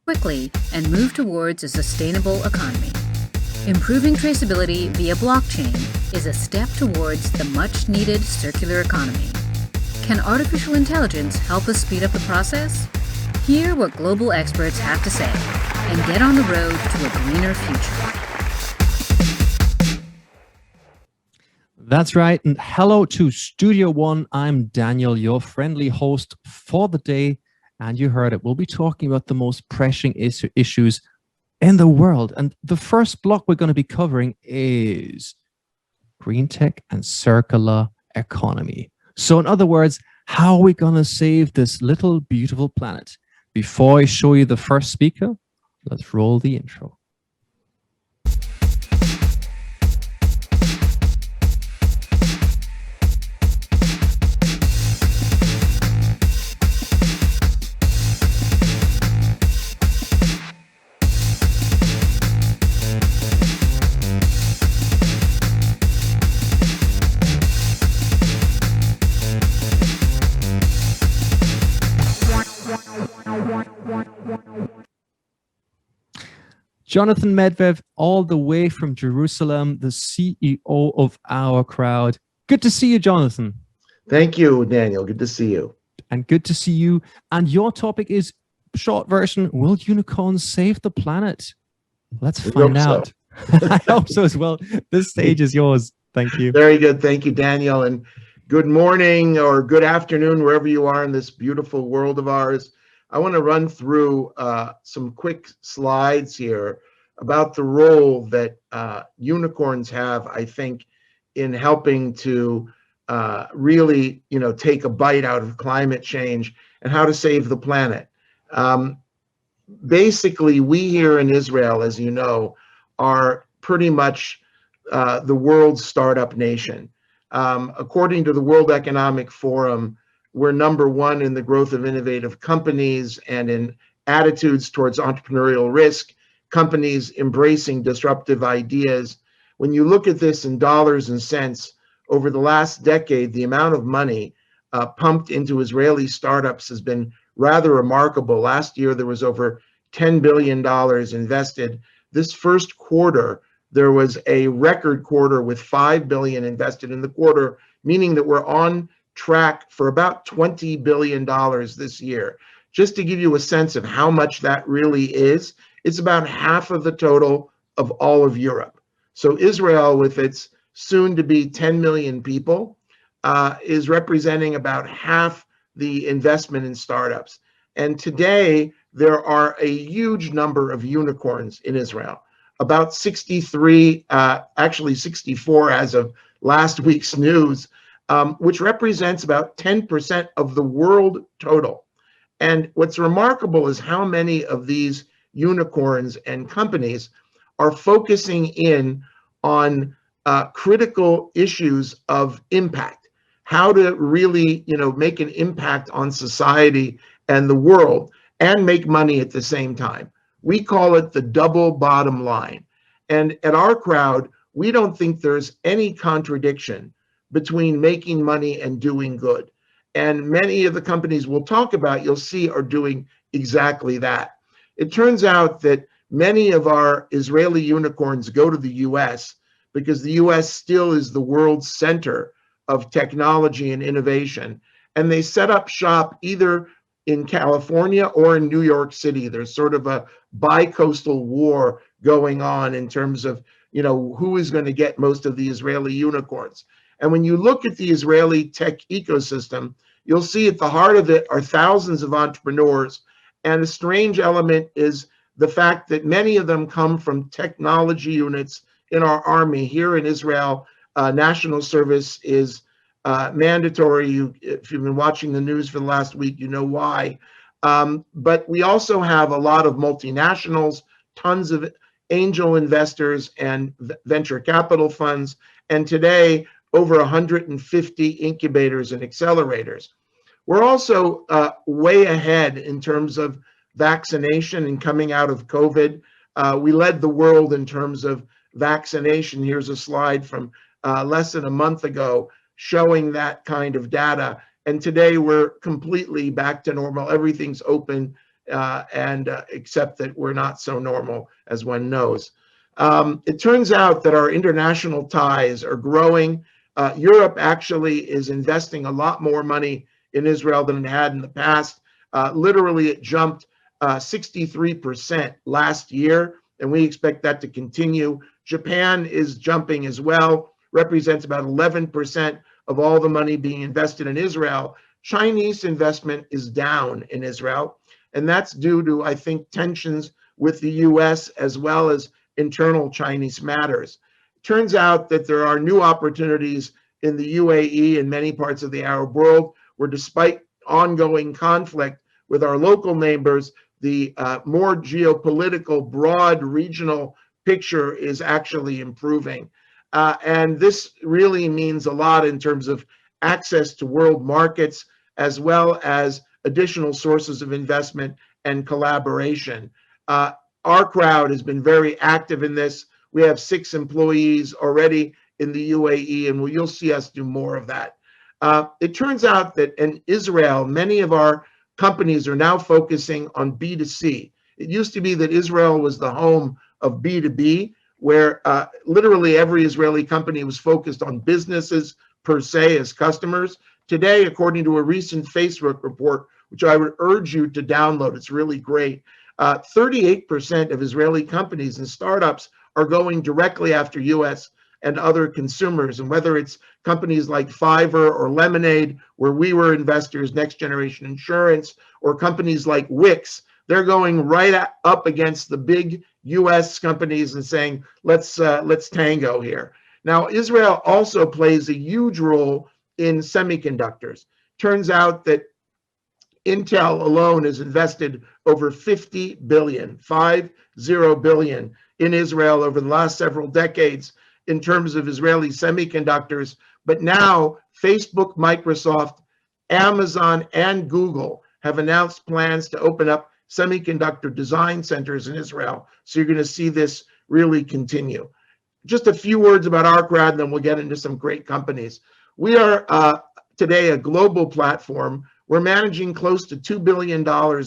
quickly and move towards a sustainable economy. Improving traceability via blockchain is a step towards the much-needed circular economy. Can artificial intelligence help us speed up the process? Hear what global experts have to say and get on the road to a greener future. That's right. And hello to Studio One. I'm Daniel, your friendly host for the day. And you heard it. We'll be talking about the most pressing issues in the world. And the first block we're going to be covering is Greentech and circular economy. So in other words, how are we going to save this little beautiful planet? Before I show you the first speaker, let's roll the intro. Jonathan Medvedev, all the way from Jerusalem, the CEO of our crowd. Good to see you, Jonathan. Thank you, Daniel. Good to see you. And good to see you. And your topic is, short version, will unicorns save the planet? Let's find out. So. I hope so as well. This stage is yours. Thank you. Very good. Thank you, Daniel. And good morning or good afternoon, wherever you are in this beautiful world of ours. I want to run through some quick slides here about the role that unicorns have, I think, in helping to really, take a bite out of climate change and how to save the planet. Basically, we here in Israel, as you know, are pretty much the world's startup nation. According to the World Economic Forum, we're number one in the growth of innovative companies and in attitudes towards entrepreneurial risk, companies embracing disruptive ideas. When you look at this in dollars and cents, over the last decade, the amount of money pumped into Israeli startups has been rather remarkable. Last year, there was over $10 billion invested. This first quarter, there was a record quarter with $5 billion invested in the quarter, meaning that we're on track for about $20 billion this year. Just to give you a sense of how much that really is, it's about half of the total of all of Europe. So Israel, with its soon to be 10 million people, is representing about half the investment in startups. And today, there are a huge number of unicorns in Israel, about 63, actually 64 as of last week's news, which represents about 10% of the world total. And what's remarkable is how many of these unicorns and companies are focusing in on critical issues of impact, how to really, make an impact on society and the world and make money at the same time. We call it the double bottom line. And at our crowd, we don't think there's any contradiction between making money and doing good. And many of the companies we'll talk about, you'll see, are doing exactly that. It turns out that many of our Israeli unicorns go to the US because the US still is the world's center of technology and innovation. And they set up shop either in California or in New York City. There's sort of a bi-coastal war going on in terms of, who is going to get most of the Israeli unicorns. And when you look at the Israeli tech ecosystem, you'll see at the heart of it are thousands of entrepreneurs. And a strange element is the fact that many of them come from technology units in our army. Here in Israel, national service is mandatory. If you've been watching the news for the last week, you know why. But we also have a lot of multinationals, tons of angel investors and venture capital funds. And today, over 150 incubators and accelerators. We're also way ahead in terms of vaccination and coming out of COVID. We led the world in terms of vaccination. Here's a slide from less than a month ago showing that kind of data. And today we're completely back to normal. Everything's open. and except that we're not so normal as one knows. It turns out that our international ties are growing. Europe actually is investing a lot more money in Israel than it had in the past. Literally, it jumped 63% last year, and we expect that to continue. Japan is jumping as well, represents about 11% of all the money being invested in Israel. Chinese investment is down in Israel, and that's due to, I think, tensions with the US as well as internal Chinese matters. It turns out that there are new opportunities in the UAE and many parts of the Arab world, where despite ongoing conflict with our local neighbors, the more geopolitical, broad regional picture is actually improving. And this really means a lot in terms of access to world markets, as well as additional sources of investment and collaboration. Our crowd has been very active in this. We have 6 employees already in the UAE, and you'll see us do more of that. It turns out that in Israel, many of our companies are now focusing on B2C. It used to be that Israel was the home of B2B, where literally every Israeli company was focused on businesses per se as customers. Today, according to a recent Facebook report, which I would urge you to download, it's really great, 38% of Israeli companies and startups are going directly after US and other consumers. And whether it's companies like Fiverr or Lemonade, where we were investors, Next Generation Insurance, or companies like Wix, they're going right up against the big US companies and saying, let's tango here. Now, Israel also plays a huge role in semiconductors. Turns out that Intel alone has invested over 50 billion in Israel over the last several decades in terms of Israeli semiconductors. But now Facebook, Microsoft, Amazon, and Google have announced plans to open up semiconductor design centers in Israel. So you're going to see this really continue. Just a few words about our crowd, and then we'll get into some great companies. We are today a global platform. We're managing close to $2 billion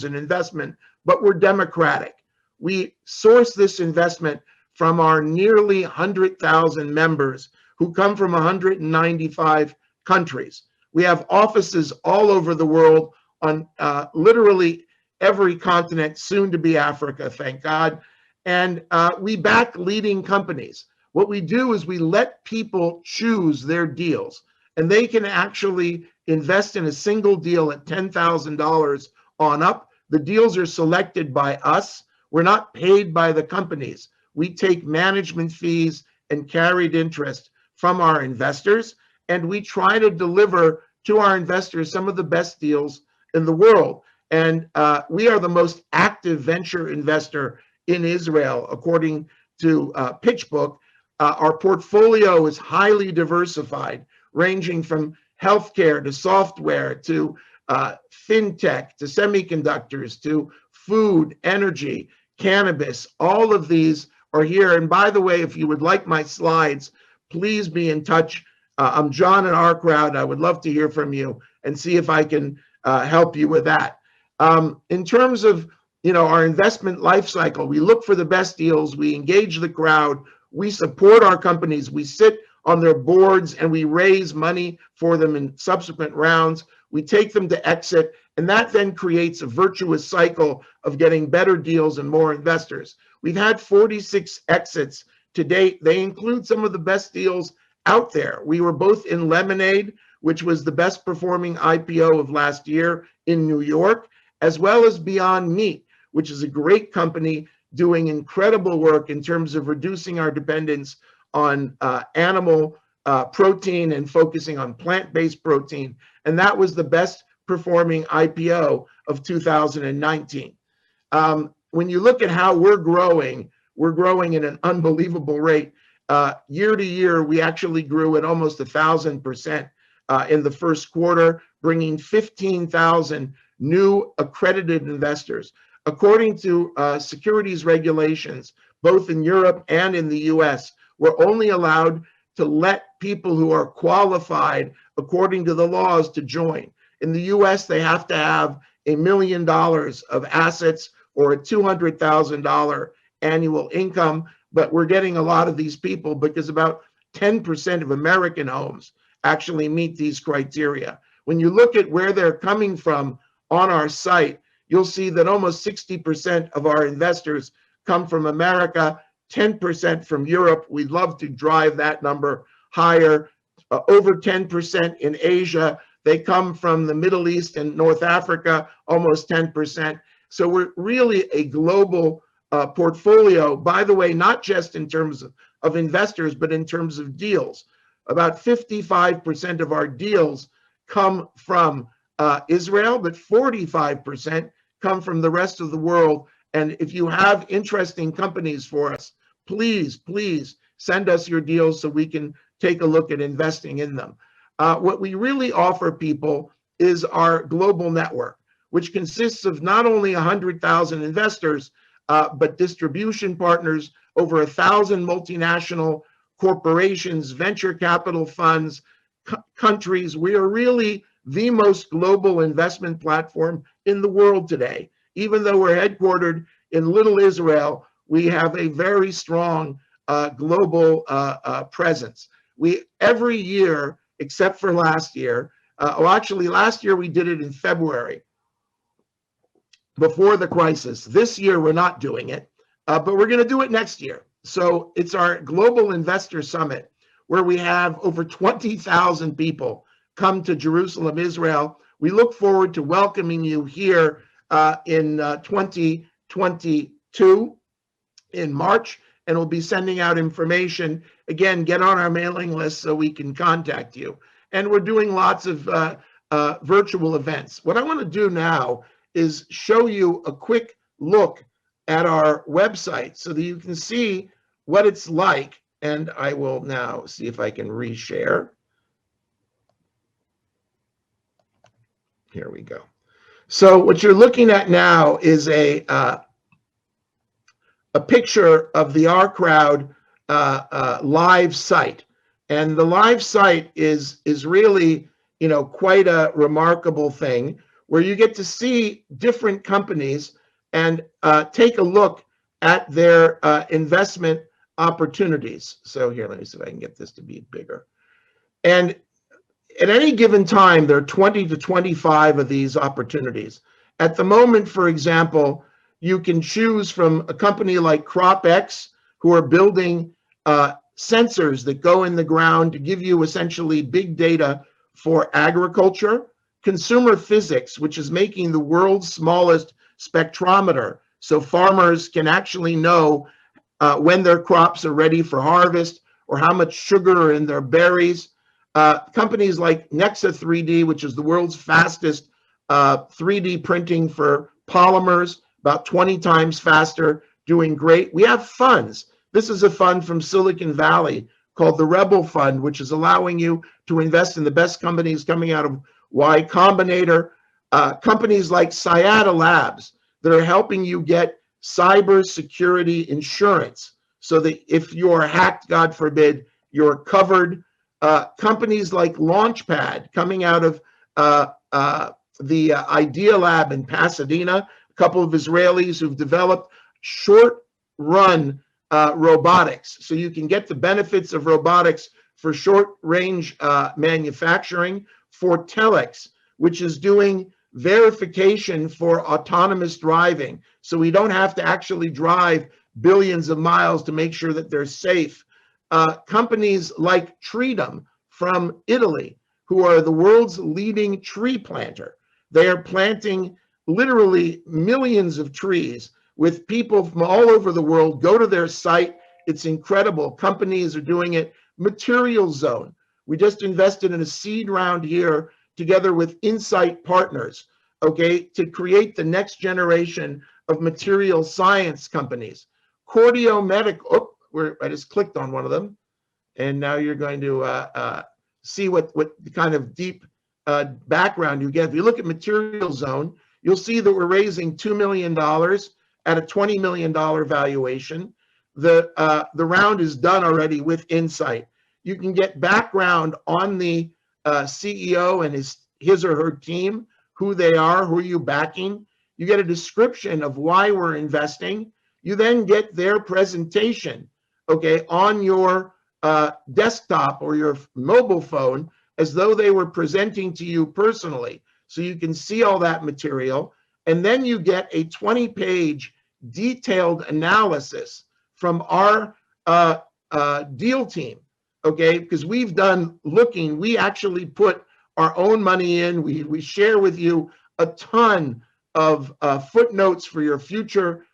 in investment, but we're democratic. We source this investment from our nearly 100,000 members who come from 195 countries. We have offices all over the world on literally every continent, soon to be Africa, thank God. And we back leading companies. What we do is we let people choose their deals, and they can actually invest in a single deal at $10,000 on up. The deals are selected by us. We're not paid by the companies. We take management fees and carried interest from our investors, and we try to deliver to our investors some of the best deals in the world. And we are the most active venture investor in Israel, according to PitchBook. Our portfolio is highly diversified, ranging from healthcare to software to fintech to semiconductors to food, energy, cannabis. All of these are here. And by the way, if you would like my slides, please be in touch. I'm John in our crowd. I would love to hear from you and see if I can help you with that. In terms of our investment life cycle, we look for the best deals. We engage the crowd. We support our companies. We sit on their boards and we raise money for them in subsequent rounds. We take them to exit, and that then creates a virtuous cycle of getting better deals and more investors. We've had 46 exits to date. They include some of the best deals out there. We were both in Lemonade, which was the best performing IPO of last year in New York, as well as Beyond Meat, which is a great company doing incredible work in terms of reducing our dependence on animal protein and focusing on plant-based protein. And that was the best performing IPO of 2019. When you look at how we're growing at an unbelievable rate. Year to year, we actually grew at almost 1,000% in the first quarter, bringing 15,000 new accredited investors. According to securities regulations, both in Europe and in the US, we're only allowed to let people who are qualified according to the laws to join. In the US, they have to have $1 million of assets or a $200,000 annual income. But we're getting a lot of these people because about 10% of American homes actually meet these criteria. When you look at where they're coming from on our site, you'll see that almost 60% of our investors come from America, 10% from Europe. We'd love to drive that number higher. Over 10% in Asia. They come from the Middle East and North Africa, almost 10%. So we're really a global portfolio, by the way, not just in terms of investors, but in terms of deals. About 55% of our deals come from Israel, but 45% come from the rest of the world. And if you have interesting companies for us, please send us your deals so we can take a look at investing in them. What we really offer people is our global network, which consists of not only 100,000 investors, but distribution partners, over 1,000 multinational corporations, venture capital funds, countries. We are really the most global investment platform in the world today. Even though we're headquartered in Little Israel, we have a very strong global presence. We every year, except for last year, actually last year we did it in February before the crisis. This year we're not doing it, but we're going to do it next year. So it's our Global Investor Summit, where we have over 20,000 people come to Jerusalem, Israel. We look forward to welcoming you here in 2022 in March, and we'll be sending out information. Again, get on our mailing list so we can contact you. And we're doing lots of virtual events. What I want to do now is show you a quick look at our website so that you can see what it's like. And I will now see if I can reshare. Here we go. So what you're looking at now is a picture of the Our Crowd live site. And the live site is really, quite a remarkable thing, where you get to see different companies and take a look at their investment opportunities. So here, let me see if I can get this to be bigger. And at any given time, there are 20 to 25 of these opportunities. At the moment, for example, you can choose from a company like CropX, who are building sensors that go in the ground to give you essentially big data for agriculture. Consumer Physics, which is making the world's smallest spectrometer, so farmers can actually know when their crops are ready for harvest or how much sugar are in their berries. Companies like Nexa 3D, which is the world's fastest 3D printing for polymers, about 20 times faster, doing great. We have funds. This is a fund from Silicon Valley called the Rebel Fund, which is allowing you to invest in the best companies coming out of Y Combinator. Companies like Cyata Labs that are helping you get cybersecurity insurance so that if you are hacked, God forbid, you're covered. Companies like Launchpad coming out of the Idea Lab in Pasadena, a couple of Israelis who've developed short-run robotics. So you can get the benefits of robotics for short-range manufacturing. For Telex, which is doing verification for autonomous driving. So we don't have to actually drive billions of miles to make sure that they're safe. Companies like Treedom from Italy, who are the world's leading tree planter. They are planting literally millions of trees with people from all over the world. Go to their site. It's incredible. Companies are doing it. Material Zone. We just invested in a seed round here together with Insight Partners, okay, to create the next generation of material science companies. Cordio Medical, I just clicked on one of them, and now you're going to see what kind of deep background you get. If you look at Material Zone, you'll see that we're raising $2 million at a $20 million valuation. The round is done already with Insight. You can get background on the CEO and his or her team, who they are, who are you backing. You get a description of why we're investing. You then get their presentation, okay, on your desktop or your mobile phone as though they were presenting to you personally. So you can see all that material. And then you get a 20-page detailed analysis from our deal team, okay? Because we've done looking, we actually put our own money in. We share with you a ton of footnotes for your future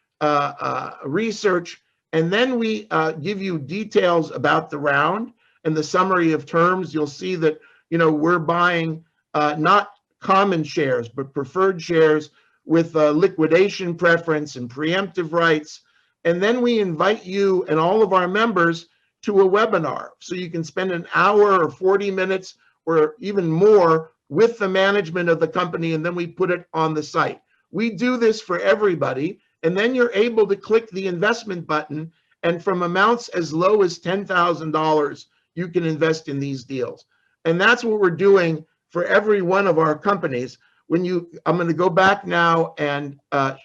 research. And then we give you details about the round and the summary of terms. You'll see that, you know, we're buying not common shares, but preferred shares with liquidation preference and preemptive rights. And then we invite you and all of our members to a webinar. So you can spend an hour or 40 minutes or even more with the management of the company, and then we put it on the site. We do this for everybody, and then you're able to click the investment button, and from amounts as low as $10,000, you can invest in these deals. And that's what we're doing for every one of our companies. I'm going to go back now and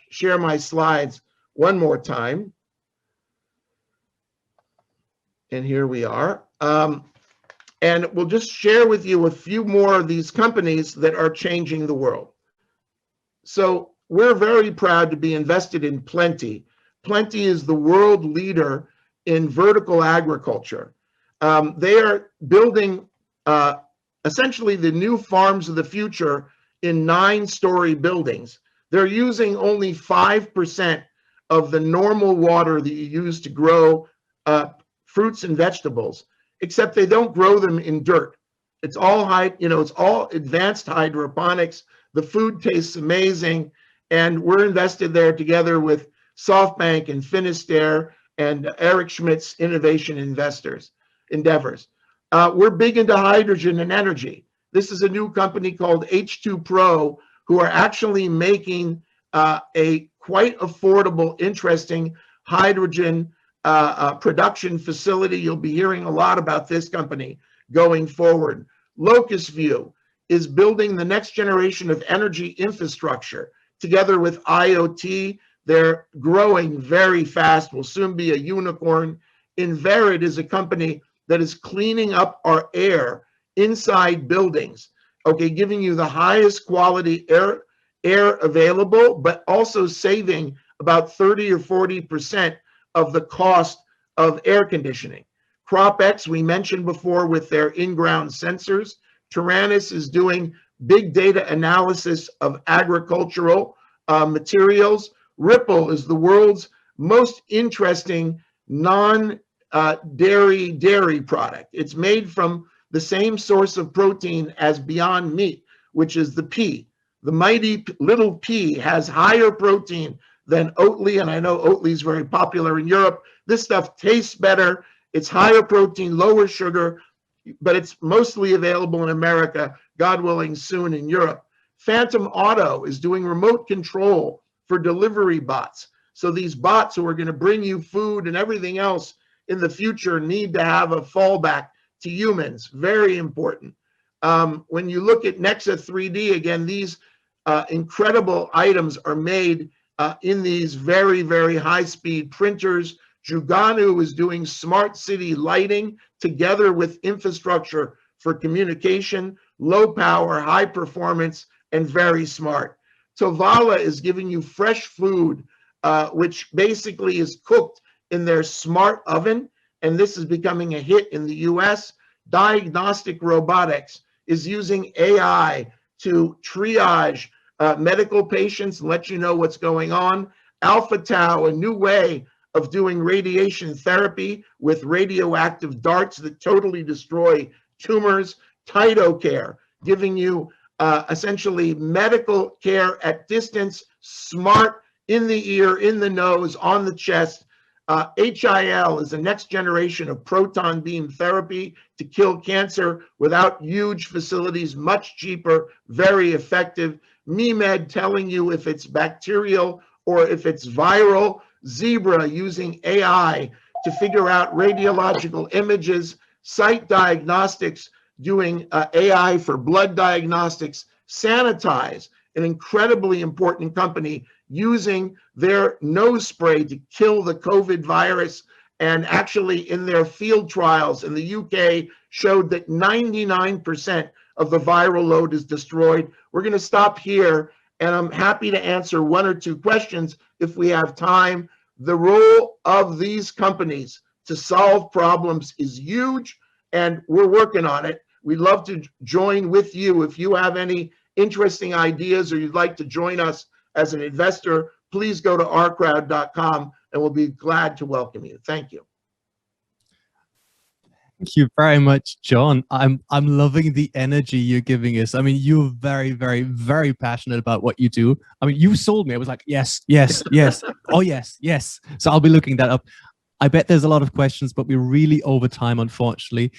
share my slides one more time. And here we are. And we'll just share with you a few more of these companies that are changing the world. So we're very proud to be invested in Plenty. Plenty is the world leader in vertical agriculture. They are building essentially the new farms of the future in 9-story buildings. They're using only 5% of the normal water that you use to grow fruits and vegetables, except they don't grow them in dirt. It's all it's all advanced hydroponics. The food tastes amazing, and we're invested there together with SoftBank and Finisterre and Eric Schmidt's innovation endeavors. We're big into hydrogen and energy. This is a new company called H2 Pro, who are actually making a quite affordable, interesting hydrogen production facility. You'll be hearing a lot about this company going forward. Locust View is building the next generation of energy infrastructure together with IoT. They're growing very fast, will soon be a unicorn. Inverid is a company that is cleaning up our air inside buildings, okay, giving you the highest quality air available, but also saving about 30 or 40% of the cost of air conditioning. CropX, we mentioned before, with their in-ground sensors. Tyrannus is doing big data analysis of agricultural materials. Ripple is the world's most interesting non-dairy product. It's made from the same source of protein as Beyond Meat, which is the pea. The mighty little pea has higher protein than Oatly, and I know Oatly is very popular in Europe. This stuff tastes better. It's higher protein, lower sugar, but it's mostly available in America, God willing, soon in Europe. Phantom Auto is doing remote control for delivery bots. So these bots who are going to bring you food and everything else in the future need to have a fallback to humans. Very important. When you look at Nexa 3D, again, these incredible items are made in these very, very high-speed printers. Juganu is doing smart city lighting together with infrastructure for communication, low power, high performance, and very smart. Tovala is giving you fresh food, which basically is cooked in their smart oven, and this is becoming a hit in the US. Diagnostic Robotics is using AI to triage medical patients and let you know what's going on. Alpha Tau, a new way of doing radiation therapy with radioactive darts that totally destroy tumors. TytoCare, giving you essentially medical care at distance, smart, in the ear, in the nose, on the chest. HIL is the next generation of proton beam therapy to kill cancer without huge facilities, much cheaper, very effective. MeMed telling you if it's bacterial or if it's viral. Zebra using AI to figure out radiological images. Site Diagnostics doing AI for blood diagnostics. Sanitize an incredibly important company using their nose spray to kill the COVID virus. And actually in their field trials in the UK showed that 99% of the viral load is destroyed. We're going to stop here, and I'm happy to answer one or two questions if we have time. The role of these companies to solve problems is huge, and we're working on it. We'd love to join with you. If you have any interesting ideas or you'd like to join us as an investor, please go to ourcrowd.com and we'll be glad to welcome you. Thank you. Thank you very much, John. I'm loving the energy you're giving us. I mean, you're very, very, very passionate about what you do. I mean, you sold me. I was like, yes, yes, yes. Oh, yes, yes. So I'll be looking that up. I bet there's a lot of questions, but we're really over time, unfortunately.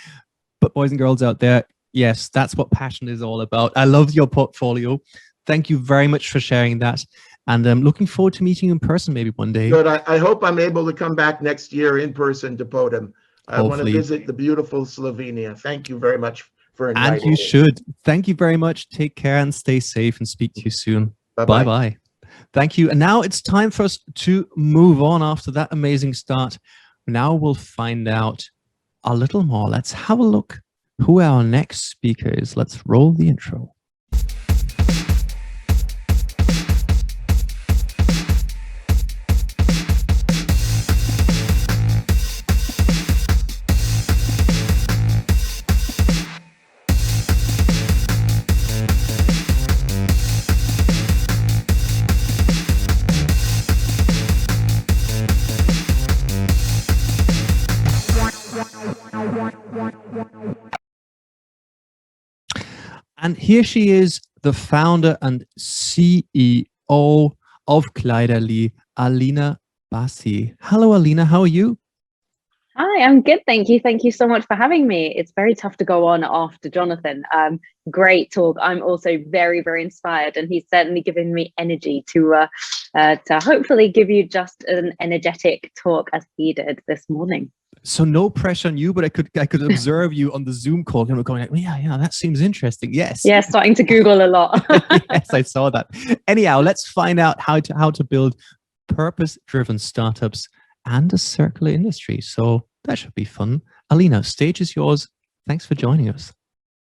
But boys and girls out there, yes, that's what passion is all about. I love your portfolio. Thank you very much for sharing that. And I'm looking forward to meeting you in person maybe one day. Good. I hope I'm able to come back next year in person to Podim. I want to visit the beautiful Slovenia. Thank you very much for inviting me. And you should. Thank you very much. Take care and stay safe, and speak to you soon. Bye-bye. Bye-bye. Thank you. And now it's time for us to move on after that amazing start. Now we'll find out a little more. Let's have a look who our next speaker is. Let's roll the intro. And here she is, the founder and CEO of Kleiderly, Alina Bassi. Hello, Alina. How are you? Hi, I'm good, thank you. Thank you so much for having me. It's very tough to go on after Jonathan. Great talk. I'm also very, very inspired, and he's certainly given me energy to hopefully give you just an energetic talk as he did this morning. So no pressure on you, but I could observe you on the Zoom call and we're going like, yeah, that seems interesting. Yes. Yeah, starting to Google a lot. Yes, I saw that. Anyhow, let's find out how to build purpose-driven startups and a circular industry. So that should be fun. Alina, stage is yours. Thanks for joining us.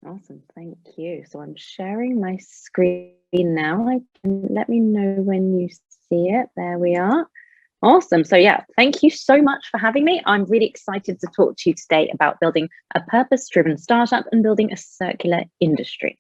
Awesome, thank you. So I'm sharing my screen now. Let me know when you see it. There we are. Awesome. So yeah, thank you so much for having me. I'm really excited to talk to you today about building a purpose-driven startup and building a circular industry.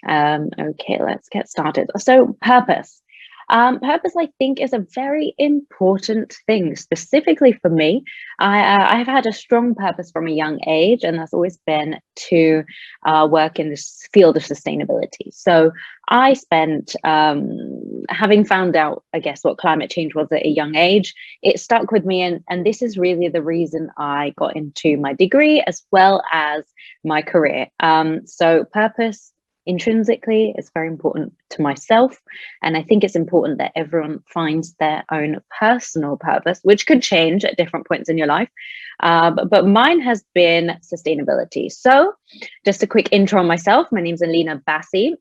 Okay, let's get started. So purpose. Purpose, I think, is a very important thing, specifically for me. I have had a strong purpose from a young age, and that's always been to work in this field of sustainability. So I spent, having found out, I guess, what climate change was at a young age, it stuck with me. And this is really the reason I got into my degree as well as my career. So purpose, intrinsically, it's very important to myself, and I think it's important that everyone finds their own personal purpose, which could change at different points in your life, but mine has been sustainability. So just a quick intro on myself. My name's Alina Bassi.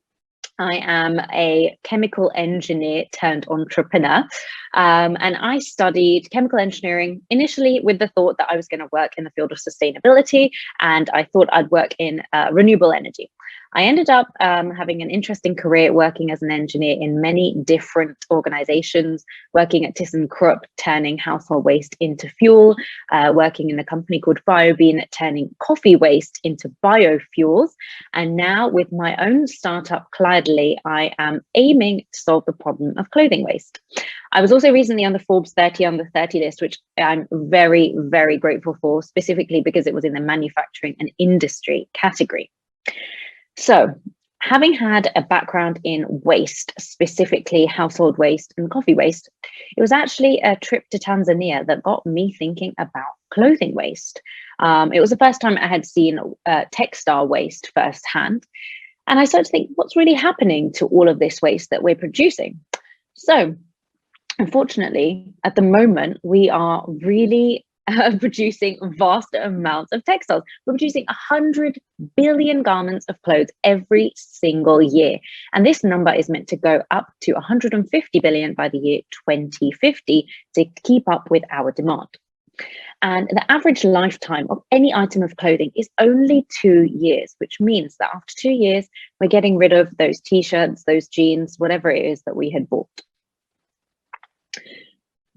I am a chemical engineer turned entrepreneur, and I studied chemical engineering initially with the thought that I was going to work in the field of sustainability, and I thought I'd work in renewable energy. I ended up having an interesting career working as an engineer in many different organizations, working at ThyssenKrupp, turning household waste into fuel, working in a company called Biobean, turning coffee waste into biofuels. And now with my own startup, Kleiderly, I am aiming to solve the problem of clothing waste. I was also recently on the Forbes 30 Under 30 list, which I'm very, very grateful for, specifically because it was in the manufacturing and industry category. So, having had a background in waste, specifically household waste and coffee waste, it was actually a trip to Tanzania that got me thinking about clothing waste. It was the first time I had seen textile waste firsthand. And I started to think, what's really happening to all of this waste that we're producing? So, unfortunately, at the moment, we are really producing vast amounts of textiles. We're producing 100 billion garments of clothes every single year. And this number is meant to go up to 150 billion by the year 2050 to keep up with our demand. And the average lifetime of any item of clothing is only 2 years, which means that after 2 years, we're getting rid of those t-shirts, those jeans, whatever it is that we had bought.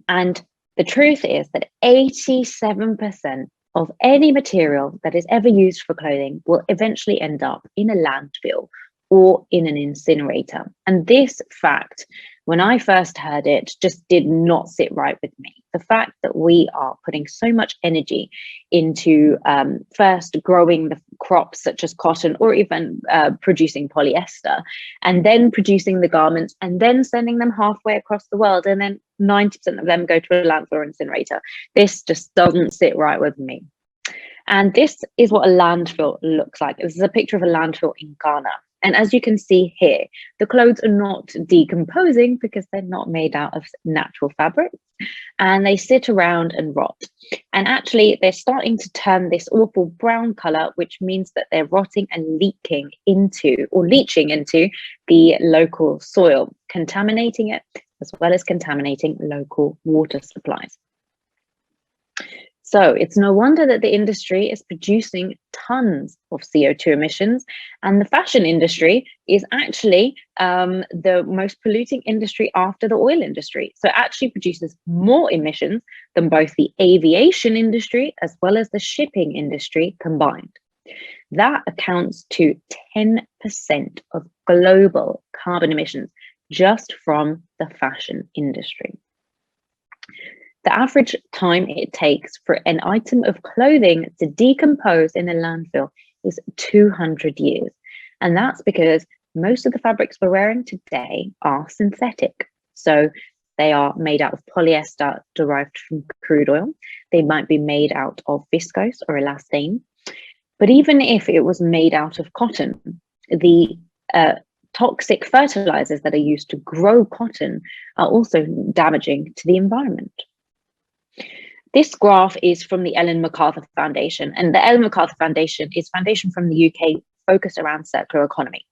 And the truth is that 87% of any material that is ever used for clothing will eventually end up in a landfill or in an incinerator. And this fact, when I first heard it, just did not sit right with me. The fact that we are putting so much energy into first growing the crops such as cotton, or even producing polyester, and then producing the garments, and then sending them halfway across the world, and then 90% of them go to a landfill or incinerator. This just doesn't sit right with me. And this is what a landfill looks like. This is a picture of a landfill in Ghana. And as you can see here, the clothes are not decomposing because they're not made out of natural fabrics, and they sit around and rot. And actually, they're starting to turn this awful brown color, which means that they're rotting and leaching into the local soil, contaminating it, as well as contaminating local water supplies. So it's no wonder that the industry is producing tons of CO2 emissions, and the fashion industry is actually the most polluting industry after the oil industry. So it actually produces more emissions than both the aviation industry as well as the shipping industry combined. That accounts to 10% of global carbon emissions just from the fashion industry. The average time it takes for an item of clothing to decompose in a landfill is 200 years. And that's because most of the fabrics we're wearing today are synthetic. So they are made out of polyester derived from crude oil. They might be made out of viscose or elastane. But even if it was made out of cotton, the toxic fertilizers that are used to grow cotton are also damaging to the environment. This graph is from the Ellen MacArthur Foundation, and the Ellen MacArthur Foundation is a foundation from the UK focused around circular economy.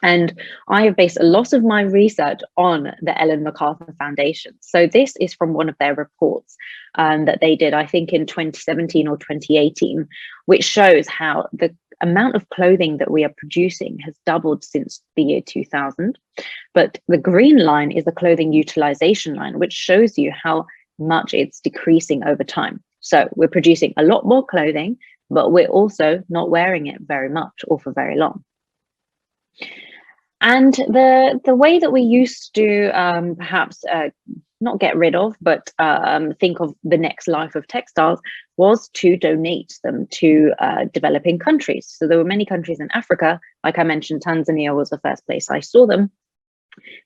And I have based a lot of my research on the Ellen MacArthur Foundation. So this is from one of their reports that they did, I think in 2017 or 2018, which shows how the amount of clothing that we are producing has doubled since the year 2000. But the green line is the clothing utilization line, which shows you how much it's decreasing over time. So we're producing a lot more clothing, but we're also not wearing it very much or for very long. And the way that we used to perhaps not get rid of, but think of the next life of textiles was to donate them to developing countries. So there were many countries in Africa, like I mentioned, Tanzania was the first place I saw them,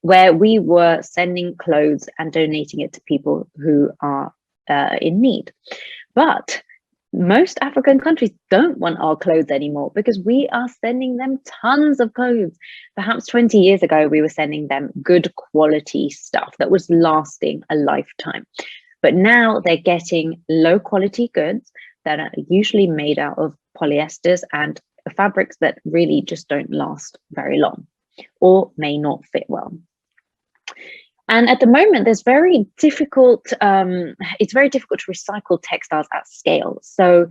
where we were sending clothes and donating it to people who are in need. But most African countries don't want our clothes anymore because we are sending them tons of clothes. Perhaps 20 years ago, we were sending them good quality stuff that was lasting a lifetime. But now they're getting low quality goods that are usually made out of polyesters and fabrics that really just don't last very long or may not fit well. And at the moment, it's very difficult to recycle textiles at scale. So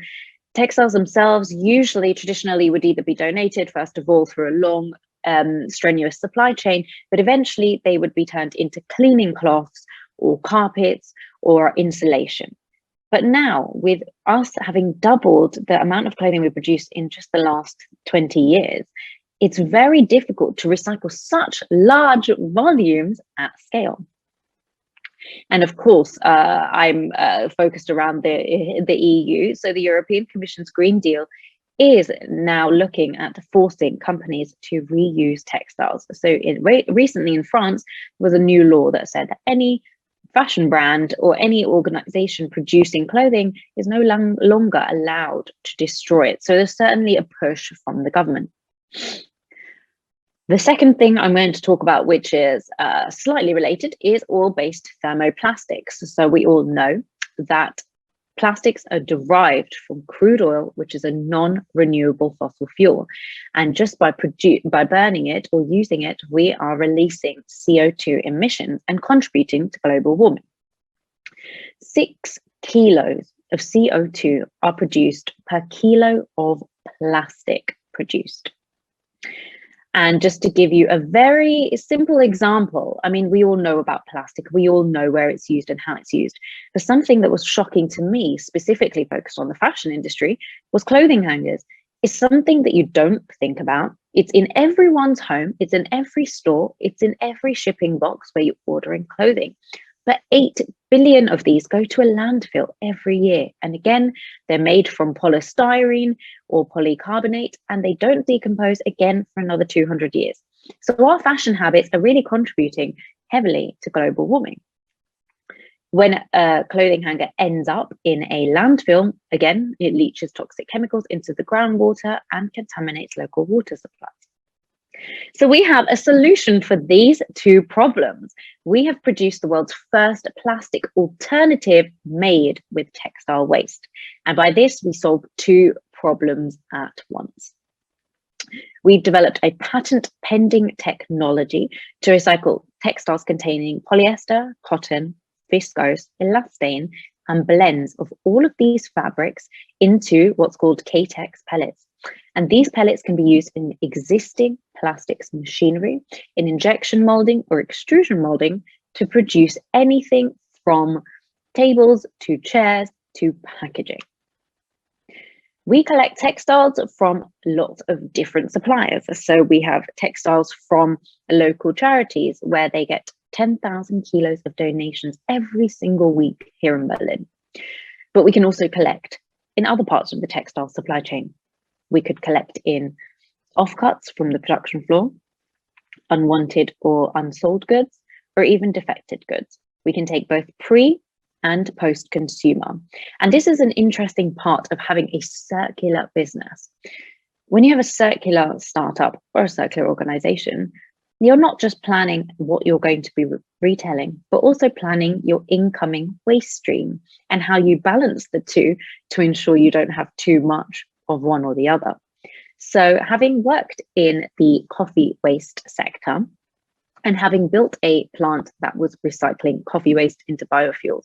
textiles themselves usually traditionally would either be donated, first of all, through a long, strenuous supply chain, but eventually they would be turned into cleaning cloths or carpets or insulation. But now, with us having doubled the amount of clothing we produce in just the last 20 years, it's very difficult to recycle such large volumes at scale. And of course, I'm focused around the EU. So the European Commission's Green Deal is now looking at forcing companies to reuse textiles. So recently in France was a new law that said that any fashion brand or any organization producing clothing is no longer allowed to destroy it. So there's certainly a push from the government. The second thing I'm going to talk about, which is slightly related, is oil-based thermoplastics. So we all know that Plastics are derived from crude oil, which is a non-renewable fossil fuel. And just by burning it or using it, we are releasing CO2 emissions and contributing to global warming. 6 kilos of CO2 are produced per kilo of plastic produced. And just to give you a very simple example, I mean, we all know about plastic. We all know where it's used and how it's used. But something that was shocking to me, specifically focused on the fashion industry, was clothing hangers. It's something that you don't think about. It's in everyone's home. It's in every store. It's in every shipping box where you're ordering clothing. But 8 billion of these go to a landfill every year. And again, they're made from polystyrene or polycarbonate, and they don't decompose again for another 200 years. So our fashion habits are really contributing heavily to global warming. When a clothing hanger ends up in a landfill, again, it leaches toxic chemicals into the groundwater and contaminates local water supplies. So we have a solution for these two problems. We have produced the world's first plastic alternative made with textile waste. And by this, we solve 2 problems at once. We've developed a patent-pending technology to recycle textiles containing polyester, cotton, viscose, elastane, and blends of all of these fabrics into what's called Greentech pellets. And these pellets can be used in existing plastics machinery, in injection molding or extrusion molding to produce anything from tables to chairs to packaging. We collect textiles from lots of different suppliers. So we have textiles from local charities where they get 10,000 kilos of donations every single week here in Berlin. But we can also collect in other parts of the textile supply chain. We could collect in offcuts from the production floor, unwanted or unsold goods, or even defected goods. We can take both pre and post-consumer. And this is an interesting part of having a circular business. When you have a circular startup or a circular organization, you're not just planning what you're going to be retailing, but also planning your incoming waste stream and how you balance the two to ensure you don't have too much of one or the other. So having worked in the coffee waste sector and having built a plant that was recycling coffee waste into biofuels,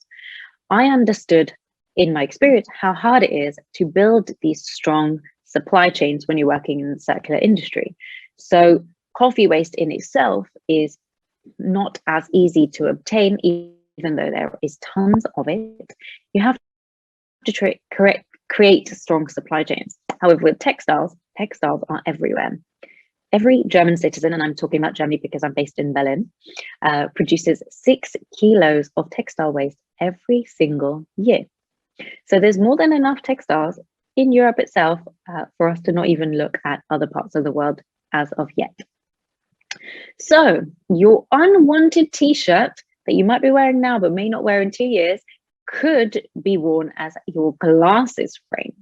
I understood in my experience how hard it is to build these strong supply chains when you're working in the circular industry. So coffee waste in itself is not as easy to obtain, even though there is tons of it. You have to create strong supply chains. However, with textiles are everywhere. Every German citizen, and I'm talking about Germany because I'm based in Berlin, produces 6 kilos of textile waste every single year. So there's more than enough textiles in Europe itself for us to not even look at other parts of the world as of yet. So your unwanted t-shirt that you might be wearing now but may not wear in 2 years could be worn as your glasses frame.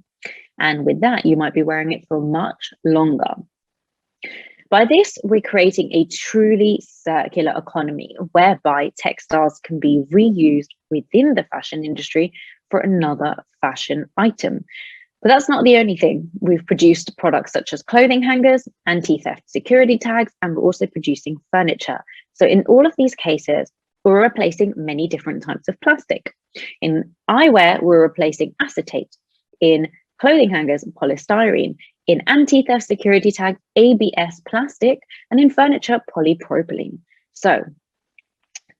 And with that, you might be wearing it for much longer. By this, we're creating a truly circular economy whereby textiles can be reused within the fashion industry for another fashion item. But that's not the only thing. We've produced products such as clothing hangers, anti-theft security tags, and we're also producing furniture. So in all of these cases, we're replacing many different types of plastic. In eyewear, we're replacing acetate. In clothing hangers, polystyrene. In anti-theft security tags, ABS plastic, and in furniture, polypropylene. So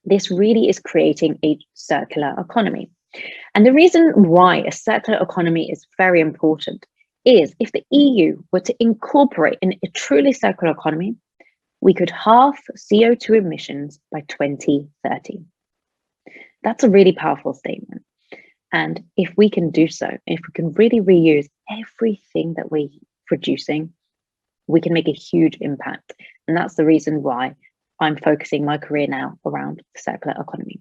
this really is creating a circular economy. And the reason why a circular economy is very important is if the EU were to incorporate in a truly circular economy, we could halve CO2 emissions by 2030. That's a really powerful statement. And if we can do so, if we can really reuse everything that we're producing, we can make a huge impact. And that's the reason why I'm focusing my career now around the circular economy.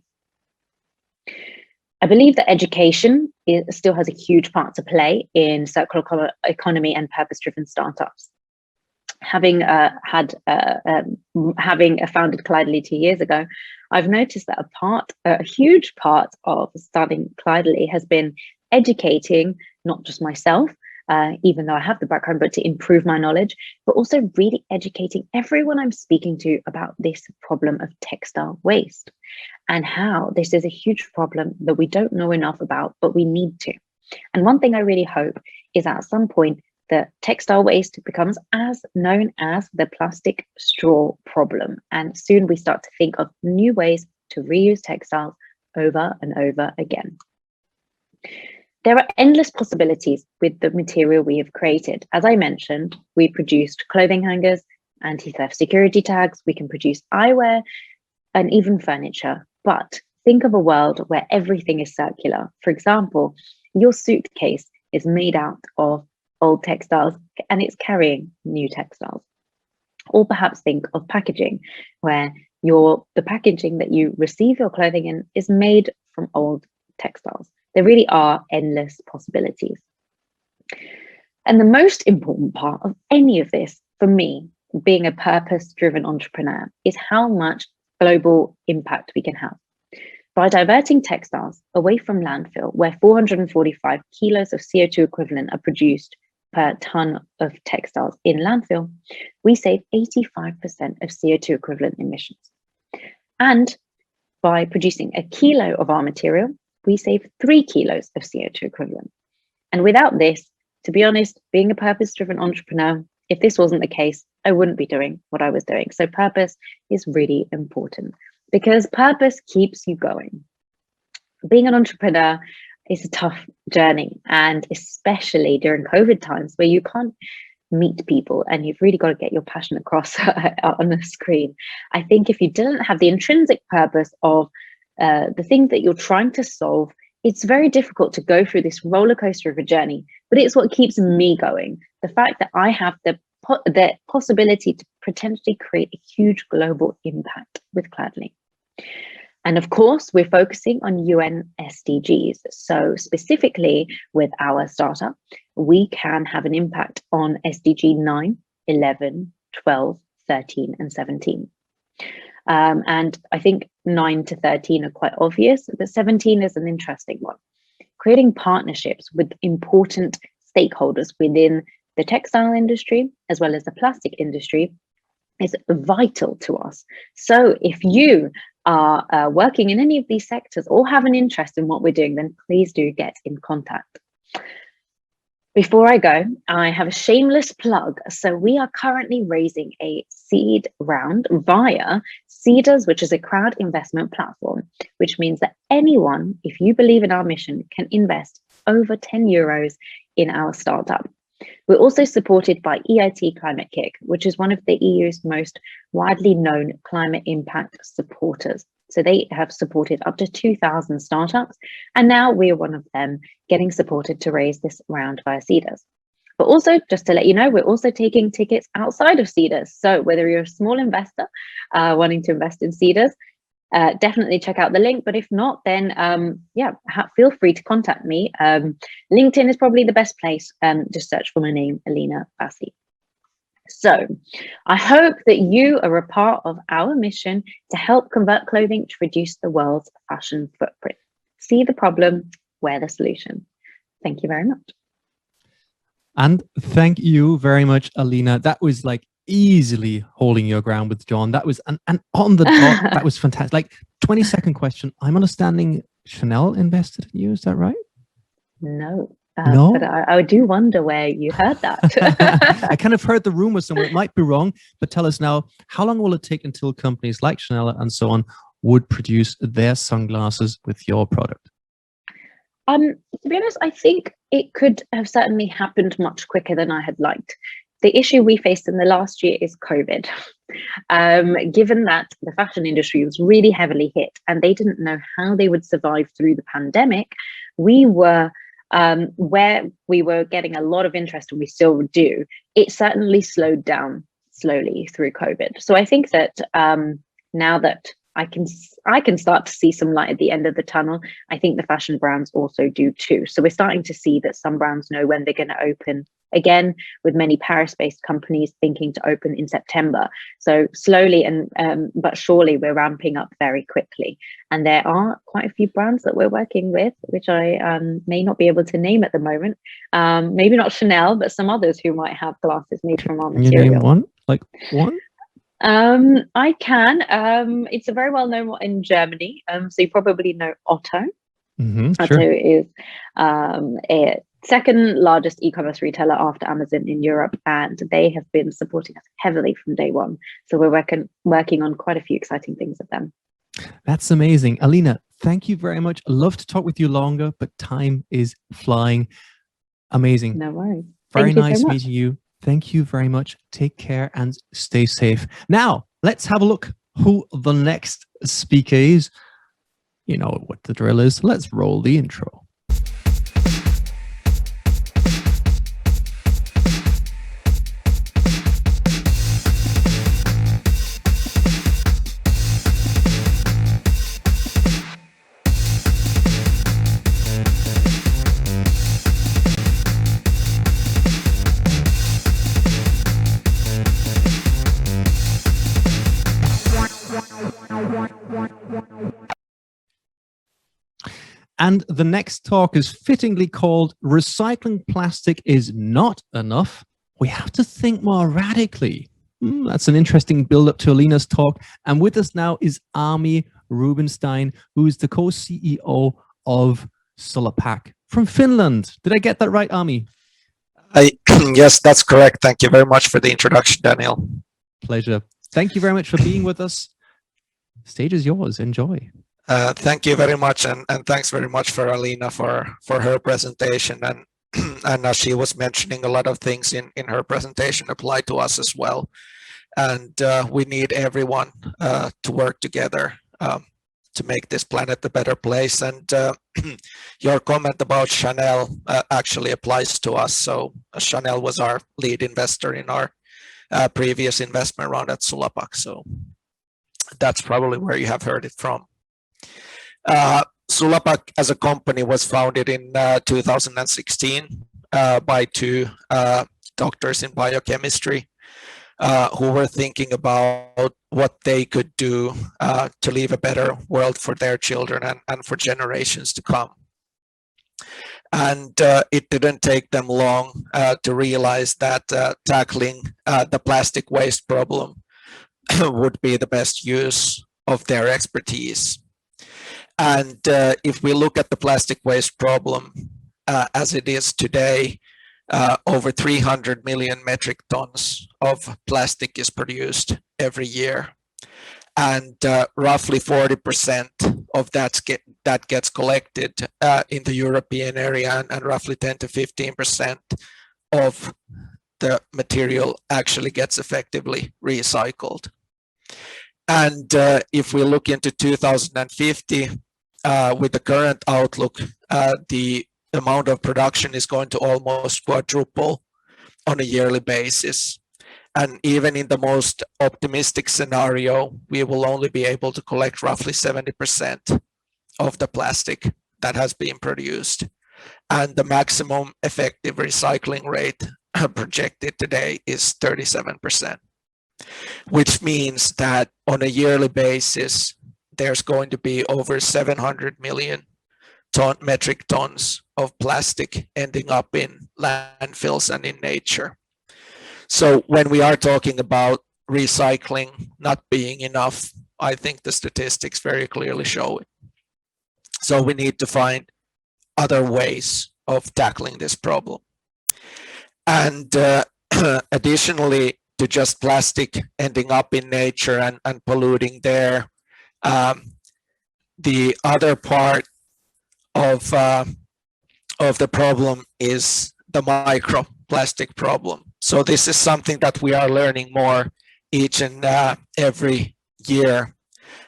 I believe that education still has a huge part to play in circular economy and purpose-driven startups. Having founded Clydely 2 years ago, I've noticed that a huge part of starting Clydely has been educating not just myself, even though I have the background, but to improve my knowledge, but also really educating everyone I'm speaking to about this problem of textile waste and how this is a huge problem that we don't know enough about, but we need to. And one thing I really hope is at some point that textile waste becomes as known as the plastic straw problem. And soon we start to think of new ways to reuse textiles over and over again. There are endless possibilities with the material we have created. As I mentioned, we produced clothing hangers, anti-theft security tags, we can produce eyewear, and even furniture. But think of a world where everything is circular. For example, your suitcase is made out of old textiles and it's carrying new textiles. Or perhaps think of packaging, where the packaging that you receive your clothing in is made from old textiles. There really are endless possibilities. And the most important part of any of this, for me, being a purpose-driven entrepreneur, is how much global impact we can have. By diverting textiles away from landfill, where 445 kilos of CO2 equivalent are produced per ton of textiles in landfill, we save 85% of CO2 equivalent emissions. And by producing a kilo of our material, we save 3 kilos of CO2 equivalent. And without this, to be honest, being a purpose-driven entrepreneur, if this wasn't the case, I wouldn't be doing what I was doing. So purpose is really important because purpose keeps you going. Being an entrepreneur is a tough journey, and especially during COVID times where you can't meet people and you've really got to get your passion across on the screen. I think if you didn't have the intrinsic purpose of the thing that you're trying to solve, it's very difficult to go through this roller coaster of a journey, but it's what keeps me going. The fact that I have the possibility to potentially create a huge global impact with Cladly. And of course, we're focusing on UN SDGs. So specifically with our startup, we can have an impact on SDG 9, 11, 12, 13, and 17. And I think 9 to 13 are quite obvious, but 17 is an interesting one. Creating partnerships with important stakeholders within the textile industry, as well as the plastic industry, is vital to us. So if you are working in any of these sectors or have an interest in what we're doing, then please do get in contact. Before I go, I have a shameless plug. So we are currently raising a seed round via Seeders, which is a crowd investment platform, which means that anyone, if you believe in our mission, can invest over 10 euros in our startup. We're also supported by EIT Climate Kick, which is one of the EU's most widely known climate impact supporters. So they have supported up to 2,000 startups, and now we're one of them getting supported to raise this round via Seeders. But also, just to let you know, we're also taking tickets outside of Seeders. So whether you're a small investor wanting to invest in Seeders, definitely check out the link. But if not, then feel free to contact me. LinkedIn is probably the best place. Just search for my name, Alina Bassi. So I hope that you are a part of our mission to help convert clothing to reduce the world's fashion footprint. See the problem, wear the solution. Thank you very much. And thank you very much, Alina. That was like easily holding your ground with John. That was and on the dot. That was fantastic. Like 20-second question. I'm understanding Chanel invested in you. Is that right? No. No, but I do wonder where you heard that. I kind of heard the rumor somewhere. It might be wrong, but tell us now, how long will it take until companies like Chanel and so on would produce their sunglasses with your product? To be honest, I think it could have certainly happened much quicker than I had liked. The issue we faced in the last year is COVID. Given that the fashion industry was really heavily hit and they didn't know how they would survive through the pandemic, we were where we were getting a lot of interest, and we still do, it certainly slowed down slowly through COVID. So I think that now that I can start to see some light at the end of the tunnel, I think the fashion brands also do too. So we're starting to see that some brands know when they're going to open again, with many Paris-based companies thinking to open in September. So slowly and but surely we're ramping up very quickly. And there are quite a few brands that we're working with, which I may not be able to name at the moment. Maybe not Chanel, but some others who might have glasses made from our material. Can you name one? Like one? I can. It's a very well-known one in Germany. So you probably know Otto. Otto Sure. is a second largest e-commerce retailer after Amazon in Europe, and they have been supporting us heavily from day one. So we're working on quite a few exciting things with them. That's amazing. Alina, thank you very much. I'd love to talk with you longer, but time is flying. Amazing. No worries. Very Thank you nice so much. meeting you. Thank you very much. Take care and stay safe. Now, let's have a look who the next speaker is. You know what the drill is. Let's roll the intro. And the next talk is fittingly called Recycling Plastic is Not Enough. We have to think more radically. That's an interesting build-up to Alina's talk. And with us now is Ami Rubenstein, who is the co-CEO of Sulapak from Finland. Did I get that right, Ami? Yes, that's correct. Thank you very much for the introduction, Daniel. Pleasure. Thank you very much for being with us. Stage is yours. Enjoy. Thank you very much, and thanks very much for Alina for her presentation. And and as she was mentioning, a lot of things in her presentation apply to us as well. And we need everyone to work together to make this planet a better place. And your comment about Chanel actually applies to us. So Chanel was our lead investor in our previous investment round at Sulapak. So that's probably where you have heard it from. Sulapak as a company was founded in 2016 by two doctors in biochemistry who were thinking about what they could do to leave a better world for their children and for generations to come. And it didn't take them long to realize that tackling the plastic waste problem would be the best use of their expertise. And if we look at the plastic waste problem as it is today, over 300 million metric tons of plastic is produced every year. And roughly 40% of that gets collected in the European area, and roughly 10 to 15% of the material actually gets effectively recycled. And if we look into 2050, with the current outlook, the amount of production is going to almost quadruple on a yearly basis. And even in the most optimistic scenario, we will only be able to collect roughly 70% of the plastic that has been produced. And the maximum effective recycling rate projected today is 37%, which means that on a yearly basis, there's going to be over 700 million metric tons of plastic ending up in landfills and in nature. So when we are talking about recycling not being enough, I think the statistics very clearly show it. So we need to find other ways of tackling this problem. And additionally to just plastic ending up in nature and polluting there, the other part of the problem is the microplastic problem. So this is something that we are learning more each and every year.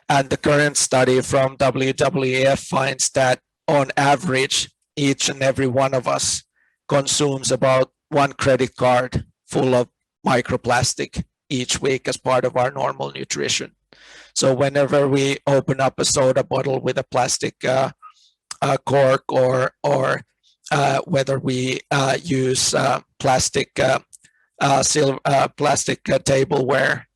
And the current study from WWF finds that on average, each and every one of us consumes about one credit card full of microplastic each week as part of our normal nutrition. So whenever we open up a soda bottle with a plastic cork or whether we use plastic tableware,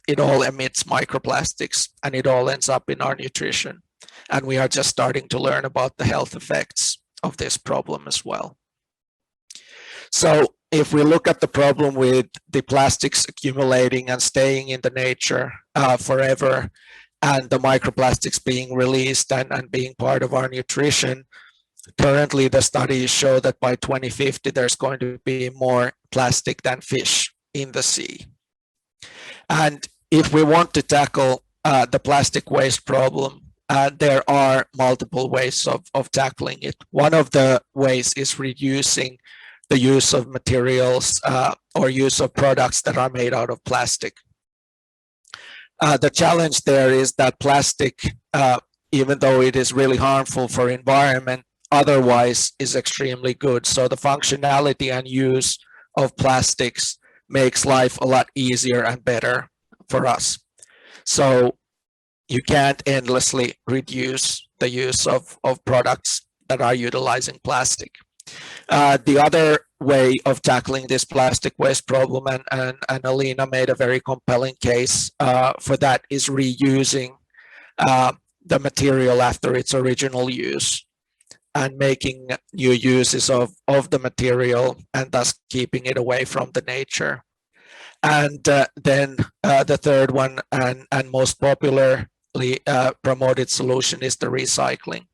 it all emits microplastics and it all ends up in our nutrition. And we are just starting to learn about the health effects of this problem as well. So if we look at the problem with the plastics accumulating and staying in the nature forever, and the microplastics being released and being part of our nutrition, currently the studies show that by 2050 there's going to be more plastic than fish in the sea. And if we want to tackle the plastic waste problem, there are multiple ways of tackling it. One of the ways is reducing the use of materials or use of products that are made out of plastic. The challenge there is that plastic, even though it is really harmful for environment, otherwise is extremely good. So the functionality and use of plastics makes life a lot easier and better for us. So you can't endlessly reduce the use of products that are utilizing plastic. The other way of tackling this plastic waste problem, and Alina made a very compelling case for that, is reusing the material after its original use and making new uses of the material and thus keeping it away from the nature. And then the third one and most popularly promoted solution is the recycling.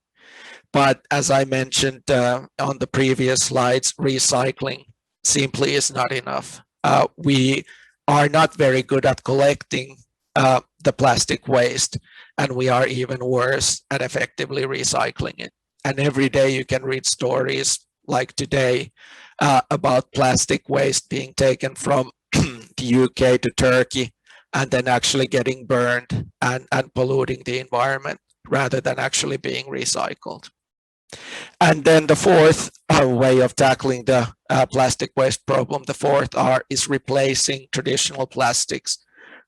But as I mentioned on the previous slides, recycling simply is not enough. We are not very good at collecting the plastic waste, and we are even worse at effectively recycling it. And every day you can read stories like today about plastic waste being taken from the UK to Turkey and then actually getting burned and polluting the environment rather than actually being recycled. And then the fourth way of tackling the plastic waste problem, the fourth is replacing traditional plastics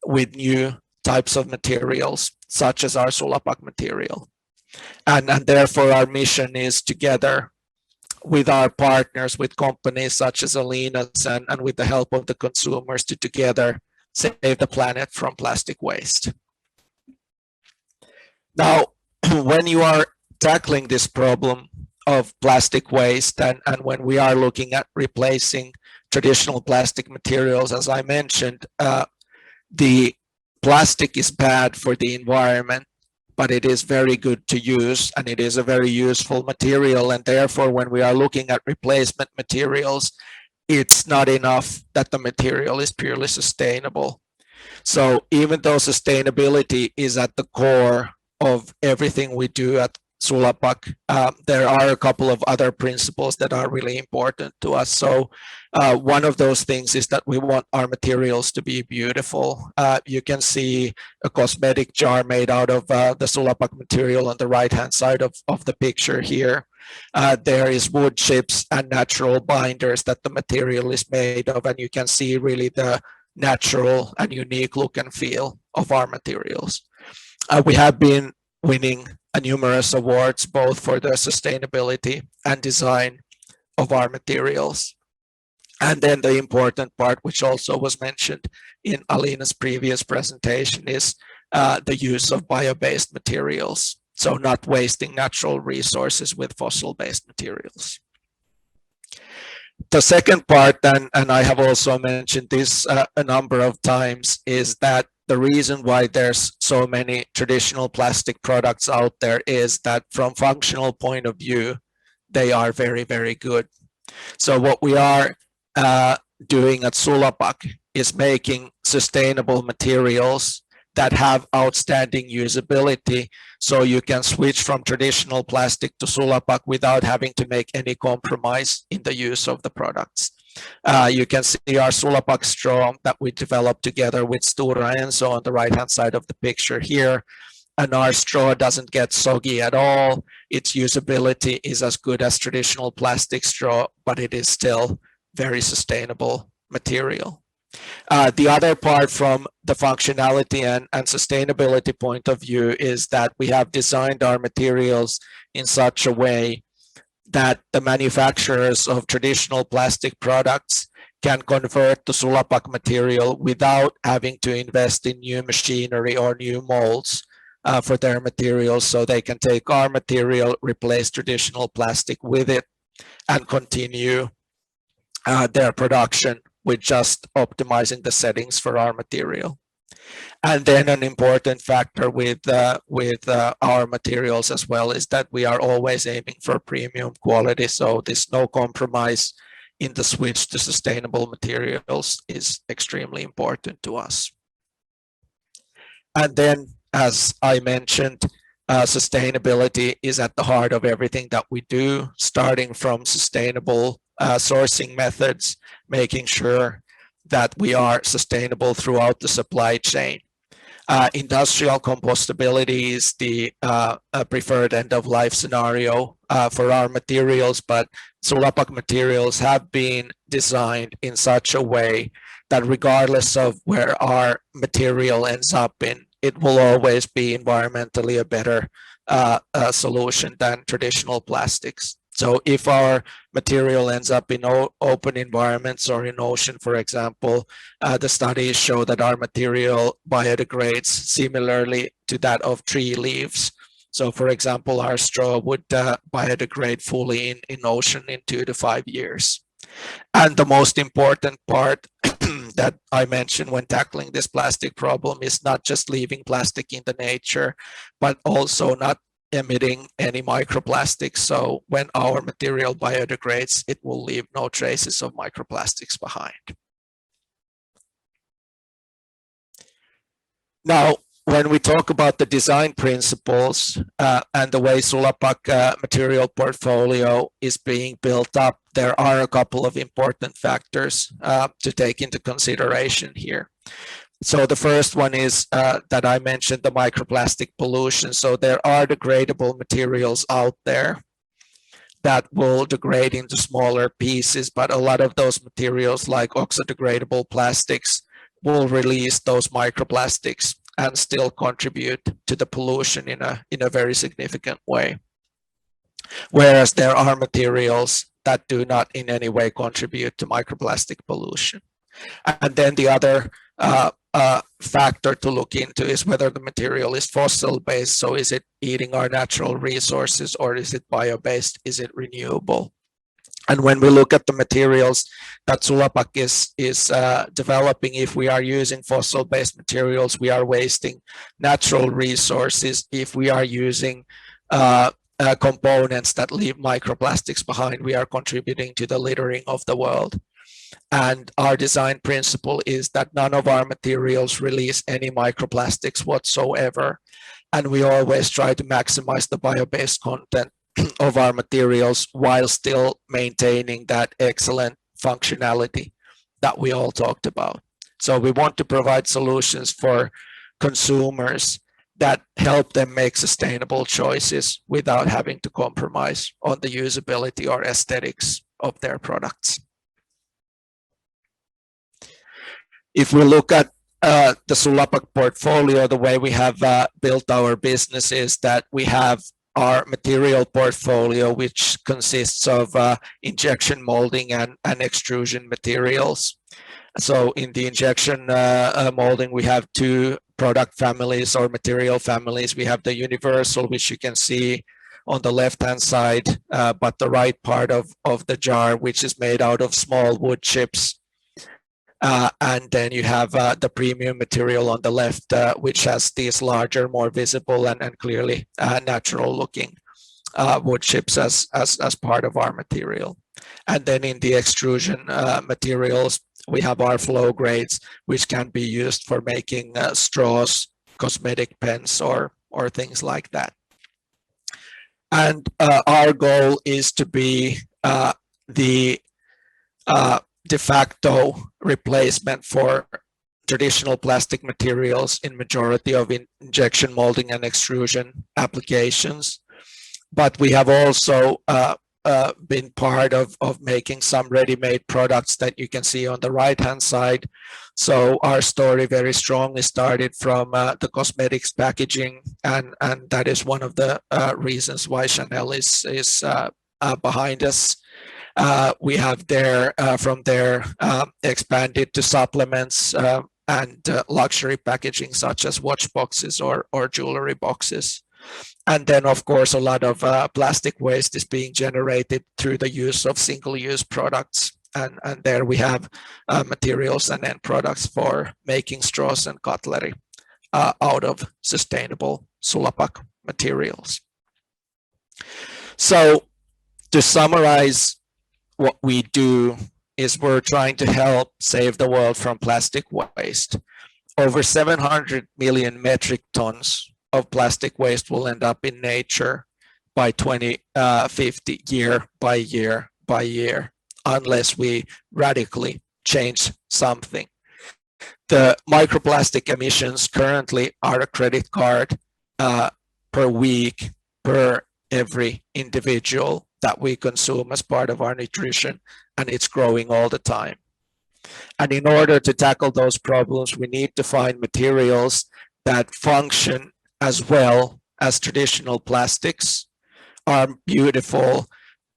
with new types of materials, such as our Sulapak material. And therefore our mission is, together with our partners, with companies such as Alina's and with the help of the consumers, to together save the planet from plastic waste. Now, when you are tackling this problem of plastic waste and when we are looking at replacing traditional plastic materials, as I mentioned, the plastic is bad for the environment, but it is very good to use and it is a very useful material. And therefore, when we are looking at replacement materials, it's not enough that the material is purely sustainable. So even though sustainability is at the core of everything we do at Sulapak, there are a couple of other principles that are really important to us. So one of those things is that we want our materials to be beautiful. You can see a cosmetic jar made out of the Sulapak material on the right-hand side of the picture here. There is wood chips and natural binders that the material is made of, and you can see really the natural and unique look and feel of our materials. We have been winning numerous awards both for the sustainability and design of our materials. And then the important part, which also was mentioned in Alina's previous presentation, is the use of bio-based materials. So not wasting natural resources with fossil-based materials. The second part, and I have also mentioned this a number of times, is that the reason why there's so many traditional plastic products out there is that from functional point of view, they are very, very good. So what we are doing at Sulapak is making sustainable materials that have outstanding usability, so you can switch from traditional plastic to Sulapak without having to make any compromise in the use of the products. You can see our Sulapak straw that we developed together with Stora Enso on the right-hand side of the picture here. And our straw doesn't get soggy at all. Its usability is as good as traditional plastic straw, but it is still very sustainable material. The other part from the functionality and sustainability point of view is that we have designed our materials in such a way that the manufacturers of traditional plastic products can convert to Sulapak material without having to invest in new machinery or new molds for their materials. So they can take our material, replace traditional plastic with it, and continue their production with just optimizing the settings for our material. And then an important factor with our materials as well is that we are always aiming for premium quality. So this no compromise in the switch to sustainable materials is extremely important to us. And then, as I mentioned, sustainability is at the heart of everything that we do, starting from sustainable sourcing methods, making sure that we are sustainable throughout the supply chain. Industrial compostability is the preferred end-of-life scenario for our materials, but Sulapak materials have been designed in such a way that regardless of where our material ends up in, it will always be environmentally a better solution than traditional plastics. So if our material ends up in open environments or in ocean, for example, the studies show that our material biodegrades similarly to that of tree leaves. So for example, our straw would biodegrade fully in ocean in 2 to 5 years. And the most important part that I mentioned when tackling this plastic problem is not just leaving plastic in the nature, but also not emitting any microplastics. So when our material biodegrades, it will leave no traces of microplastics behind. Now, when we talk about the design principles and the way Sulapak material portfolio is being built up, there are a couple of important factors to take into consideration here. So the first one is that I mentioned the microplastic pollution. So there are degradable materials out there that will degrade into smaller pieces, but a lot of those materials like oxidegradable plastics will release those microplastics and still contribute to the pollution in a very significant way. Whereas there are materials that do not in any way contribute to microplastic pollution. And then the other factor to look into is whether the material is fossil-based. So is it eating our natural resources, or is it bio-based? Is it renewable? And when we look at the materials that Sulapak is developing, if we are using fossil-based materials, we are wasting natural resources. If we are using components that leave microplastics behind, we are contributing to the littering of the world. And our design principle is that none of our materials release any microplastics whatsoever. And we always try to maximize the bio-based content of our materials while still maintaining that excellent functionality that we all talked about. So we want to provide solutions for consumers that help them make sustainable choices without having to compromise on the usability or aesthetics of their products. If we look at the Sulapak portfolio, the way we have built our business is that we have our material portfolio, which consists of injection molding and extrusion materials. So in the injection molding, we have two product families or material families. We have the universal, which you can see on the left-hand side, but the right part of the jar, which is made out of small wood chips. And then you have the premium material on the left, which has these larger, more visible and clearly natural looking wood chips as part of our material. And then in the extrusion materials, we have our flow grades, which can be used for making straws, cosmetic pens, or things like that. And our goal is to be the de facto replacement for traditional plastic materials in majority of injection molding and extrusion applications. But we have also been part of making some ready-made products that you can see on the right-hand side. So our story very strongly started from the cosmetics packaging, and that is one of the reasons why Chanel is behind us. We have from there expanded to supplements and luxury packaging such as watch boxes or jewelry boxes. And then, of course, a lot of plastic waste is being generated through the use of single-use products. And there we have materials and end products for making straws and cutlery out of sustainable Sulapak materials. So to summarize, what we do is we're trying to help save the world from plastic waste. Over 700 million metric tons of plastic waste will end up in nature by 2050, year by year by year, unless we radically change something. The microplastic emissions currently are a credit card per week per every individual that we consume as part of our nutrition, and it's growing all the time. And in order to tackle those problems, we need to find materials that function as well as traditional plastics, are beautiful,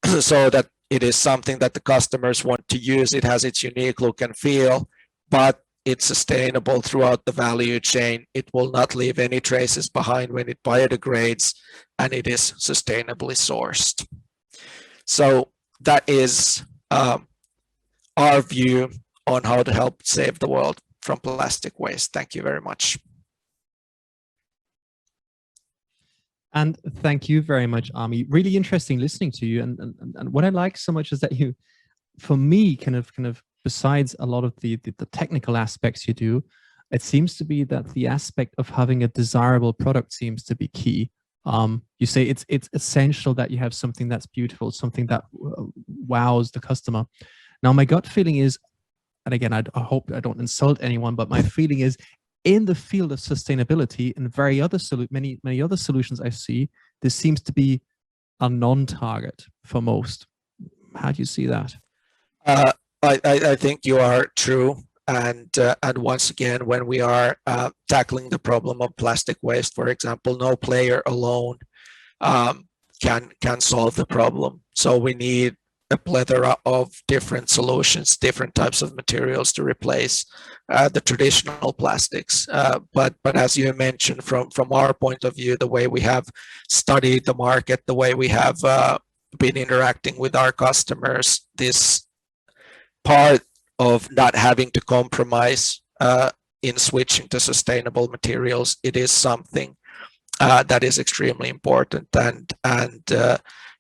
so that it is something that the customers want to use. It has its unique look and feel, but it's sustainable throughout the value chain. It will not leave any traces behind when it biodegrades, and it is sustainably sourced. So that is our view on how to help save the world from plastic waste. Thank you very much. And thank you very much, Ami. Really interesting listening to you. And what I like so much is that you, for me, kind of besides a lot of the technical aspects you do, it seems to be that the aspect of having a desirable product seems to be key. You say it's essential that you have something that's beautiful, something that wows the customer. Now, my gut feeling is, and again, I hope I don't insult anyone, but my feeling is, in the field of sustainability and many other solutions I see, this seems to be a non-target for most. How do you see that? I think you are true. And once again, when we are tackling the problem of plastic waste, for example, no player alone can solve the problem. So we need a plethora of different solutions, different types of materials to replace the traditional plastics. But as you mentioned, from our point of view, the way we have studied the market, the way we have been interacting with our customers, this part of not having to compromise in switching to sustainable materials, it is something that is extremely important, and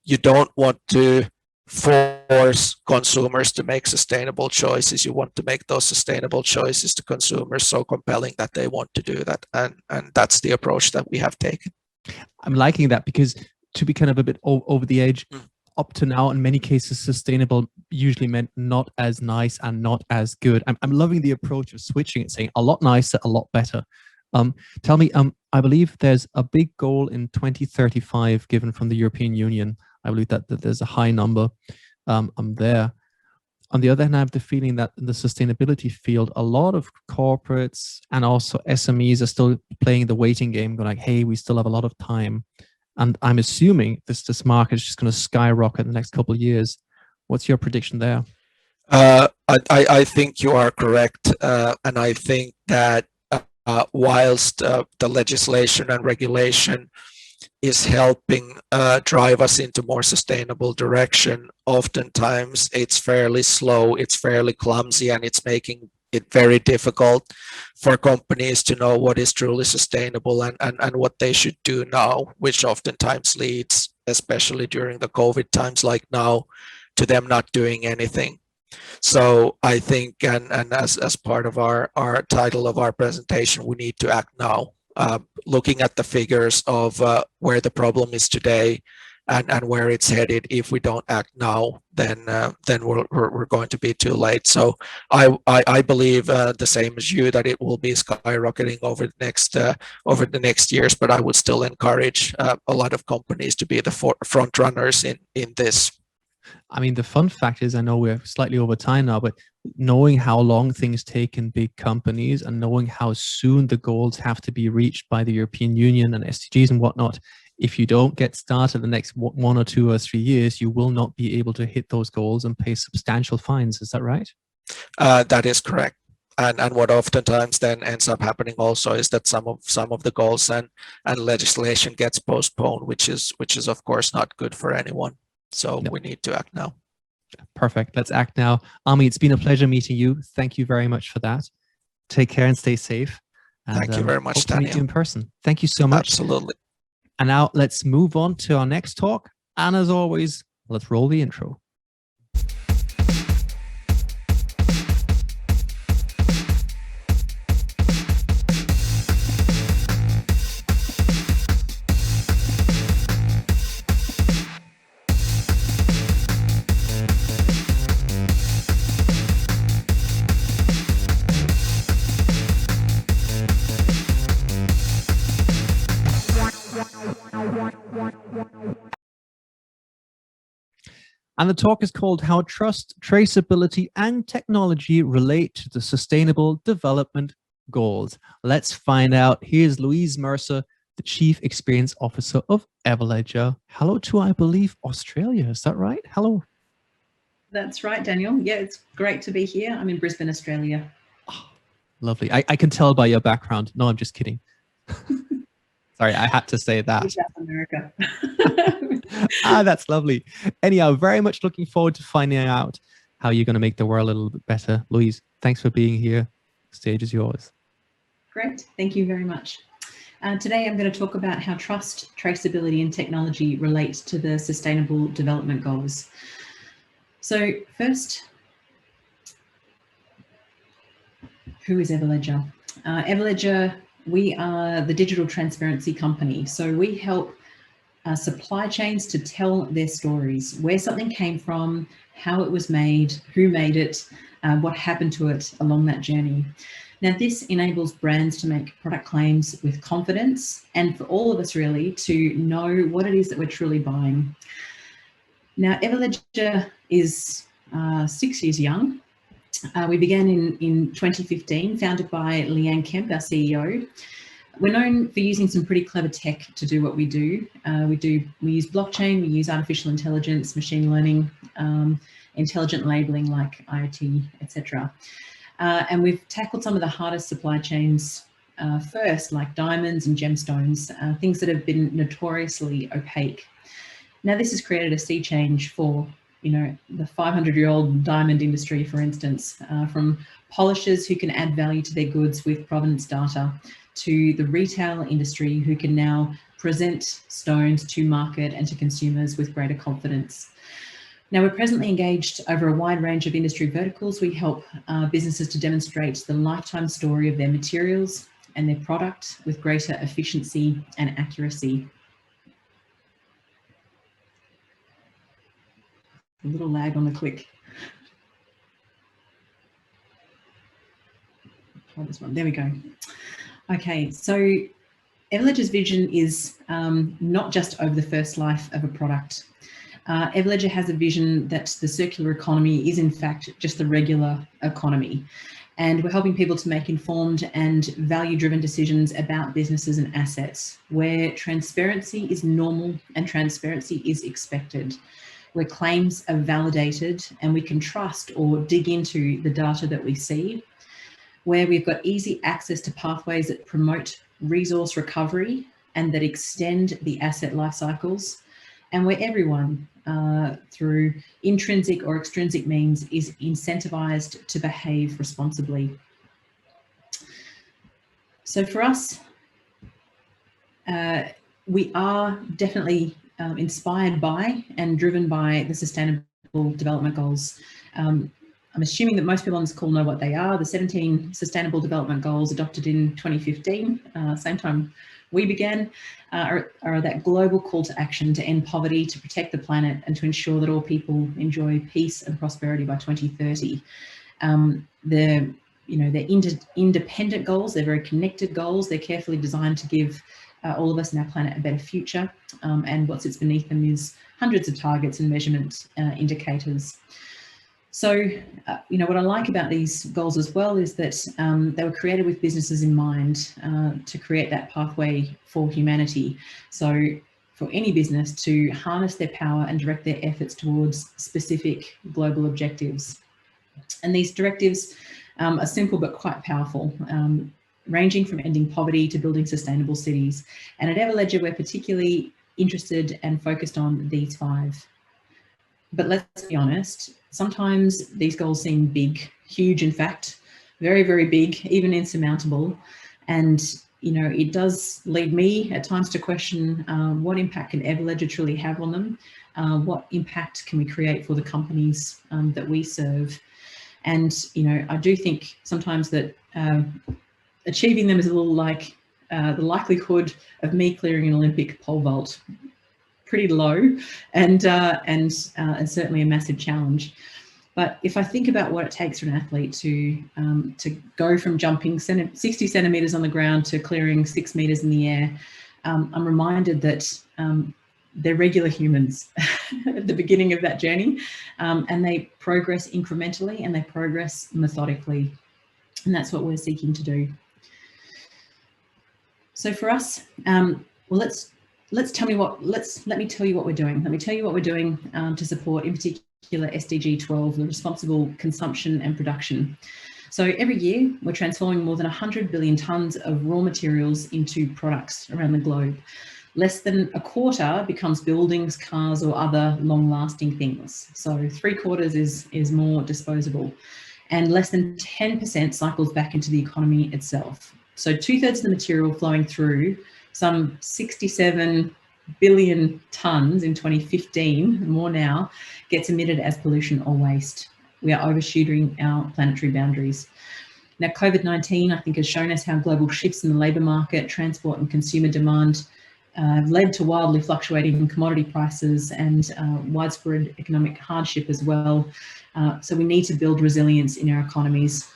you don't want to force consumers to make sustainable choices. You want to make those sustainable choices to consumers so compelling that they want to do that, and that's the approach that we have taken. I'm liking that, because to be kind of a bit over the edge, up to now, in many cases, sustainable usually meant not as nice and not as good. I'm loving the approach of switching it, saying a lot nicer, a lot better. Tell me, I believe there's a big goal in 2035 given from the European Union. I believe that there's a high number there. On the other hand, I have the feeling that in the sustainability field, a lot of corporates and also SMEs are still playing the waiting game, going like, hey, we still have a lot of time. And I'm assuming this market is just going to skyrocket in the next couple of years. What's your prediction there? I think you are correct. And I think that whilst the legislation and regulation is helping drive us into more sustainable direction, oftentimes it's fairly slow, it's fairly clumsy, and it's making it very difficult for companies to know what is truly sustainable and what they should do now, which oftentimes leads, especially during the COVID times like now, to them not doing anything. So I think, and as part of our title of our presentation, we need to act now, looking at the figures of where the problem is today and where it's headed. If we don't act now, then we're going to be too late. So I believe the same as you, that it will be skyrocketing over the next years. But I would still encourage a lot of companies to be the front runners in this. I mean, the fun fact is, I know we're slightly over time now, but knowing how long things take in big companies and knowing how soon the goals have to be reached by the European Union and SDGs and whatnot, if you don't get started the next 1 or 2 or 3 years, you will not be able to hit those goals and pay substantial fines. Is that right? That is correct. And what oftentimes then ends up happening also is that some of the goals and legislation gets postponed, which is of course not good for anyone. So we need to act now. Perfect. Let's act now. Ami, it's been a pleasure meeting you. Thank you very much for that. Take care and stay safe. And, Thank you very much, hope to meet Daniel. you in person. Thank you so much. Absolutely. And now let's move on to our next talk. And as always, let's roll the intro. And the talk is called How Trust, Traceability, and Technology Relate to the Sustainable Development Goals. Let's find out. Here's Louise Mercer, the Chief Experience Officer of Everledger. Hello to, I believe, Australia. Is that right? Hello. That's right, Daniel. Yeah, it's great to be here. I'm in Brisbane, Australia. Oh, lovely. I can tell by your background. No, I'm just kidding. Sorry, I had to say that. South America. That's lovely. Anyhow, very much looking forward to finding out how you're going to make the world a little bit better. Louise, thanks for being here. The stage is yours. Great. Thank you very much. Today, I'm going to talk about how trust, traceability, and technology relate to the Sustainable Development Goals. So first, who is Everledger? Everledger, we are the digital transparency company. So we help supply chains to tell their stories, where something came from, how it was made, who made it, what happened to it along that journey. Now, this enables brands to make product claims with confidence, and for all of us really to know what it is that we're truly buying. Now, Everledger is 6 years young. We began in 2015, founded by Leanne Kemp, our CEO. We're known for using some pretty clever tech to do what we do. We use blockchain, we use artificial intelligence, machine learning, intelligent labeling like IoT, etc. And we've tackled some of the hardest supply chains first, like diamonds and gemstones, things that have been notoriously opaque. Now, this has created a sea change for, you know, the 500-year-old diamond industry, for instance, from polishers who can add value to their goods with provenance data, to the retail industry who can now present stones to market and to consumers with greater confidence. Now, we're presently engaged over a wide range of industry verticals. We help businesses to demonstrate the lifetime story of their materials and their product with greater efficiency and accuracy. A little lag on the click. Try this one. There we go. Okay, so Everledger's vision is not just over the first life of a product. Everledger has a vision that the circular economy is in fact just the regular economy. And we're helping people to make informed and value-driven decisions about businesses and assets, where transparency is normal and transparency is expected, where claims are validated and we can trust or dig into the data that we see, where we've got easy access to pathways that promote resource recovery and that extend the asset life cycles, and where everyone through intrinsic or extrinsic means is incentivized to behave responsibly. So for us, we are definitely inspired by and driven by the Sustainable Development Goals. I'm assuming that most people on this call know what they are. The 17 Sustainable Development Goals adopted in 2015, same time we began, are that global call to action to end poverty, to protect the planet, and to ensure that all people enjoy peace and prosperity by 2030. They're independent goals. They're very connected goals. They're carefully designed to give all of us and our planet a better future. And what sits beneath them is hundreds of targets and measurement indicators. So, what I like about these goals as well is that they were created with businesses in mind to create that pathway for humanity. So for any business to harness their power and direct their efforts towards specific global objectives. And these directives are simple but quite powerful, ranging from ending poverty to building sustainable cities. And at Everledger, we're particularly interested and focused on these 5. But let's be honest, sometimes these goals seem big, huge, in fact, very, very big, even insurmountable. And, you know, it does lead me at times to question what impact can Everledger truly have on them? What impact can we create for the companies that we serve? And, you know, I do think sometimes that achieving them is a little like the likelihood of me clearing an Olympic pole vault. Pretty low, and certainly a massive challenge. But if I think about what it takes for an athlete to go from jumping 60 centimeters on the ground to clearing 6 meters in the air, I'm reminded that they're regular humans at the beginning of that journey, and they progress incrementally and they progress methodically, and that's what we're seeking to do. So for us, well, let me tell you what we're doing. Let me tell you what we're doing to support, in particular, SDG 12, the responsible consumption and production. So every year, we're transforming more than 100 billion tonnes of raw materials into products around the globe. Less than a quarter becomes buildings, cars, or other long-lasting things. So 3/4 is more disposable, and less than 10% cycles back into the economy itself. So 2/3 of the material flowing through some 67 billion tonnes in 2015, more now, gets emitted as pollution or waste. We are overshooting our planetary boundaries. Now, COVID-19, I think, has shown us how global shifts in the labour market, transport and consumer demand have led to wildly fluctuating commodity prices and widespread economic hardship as well. So we need to build resilience in our economies.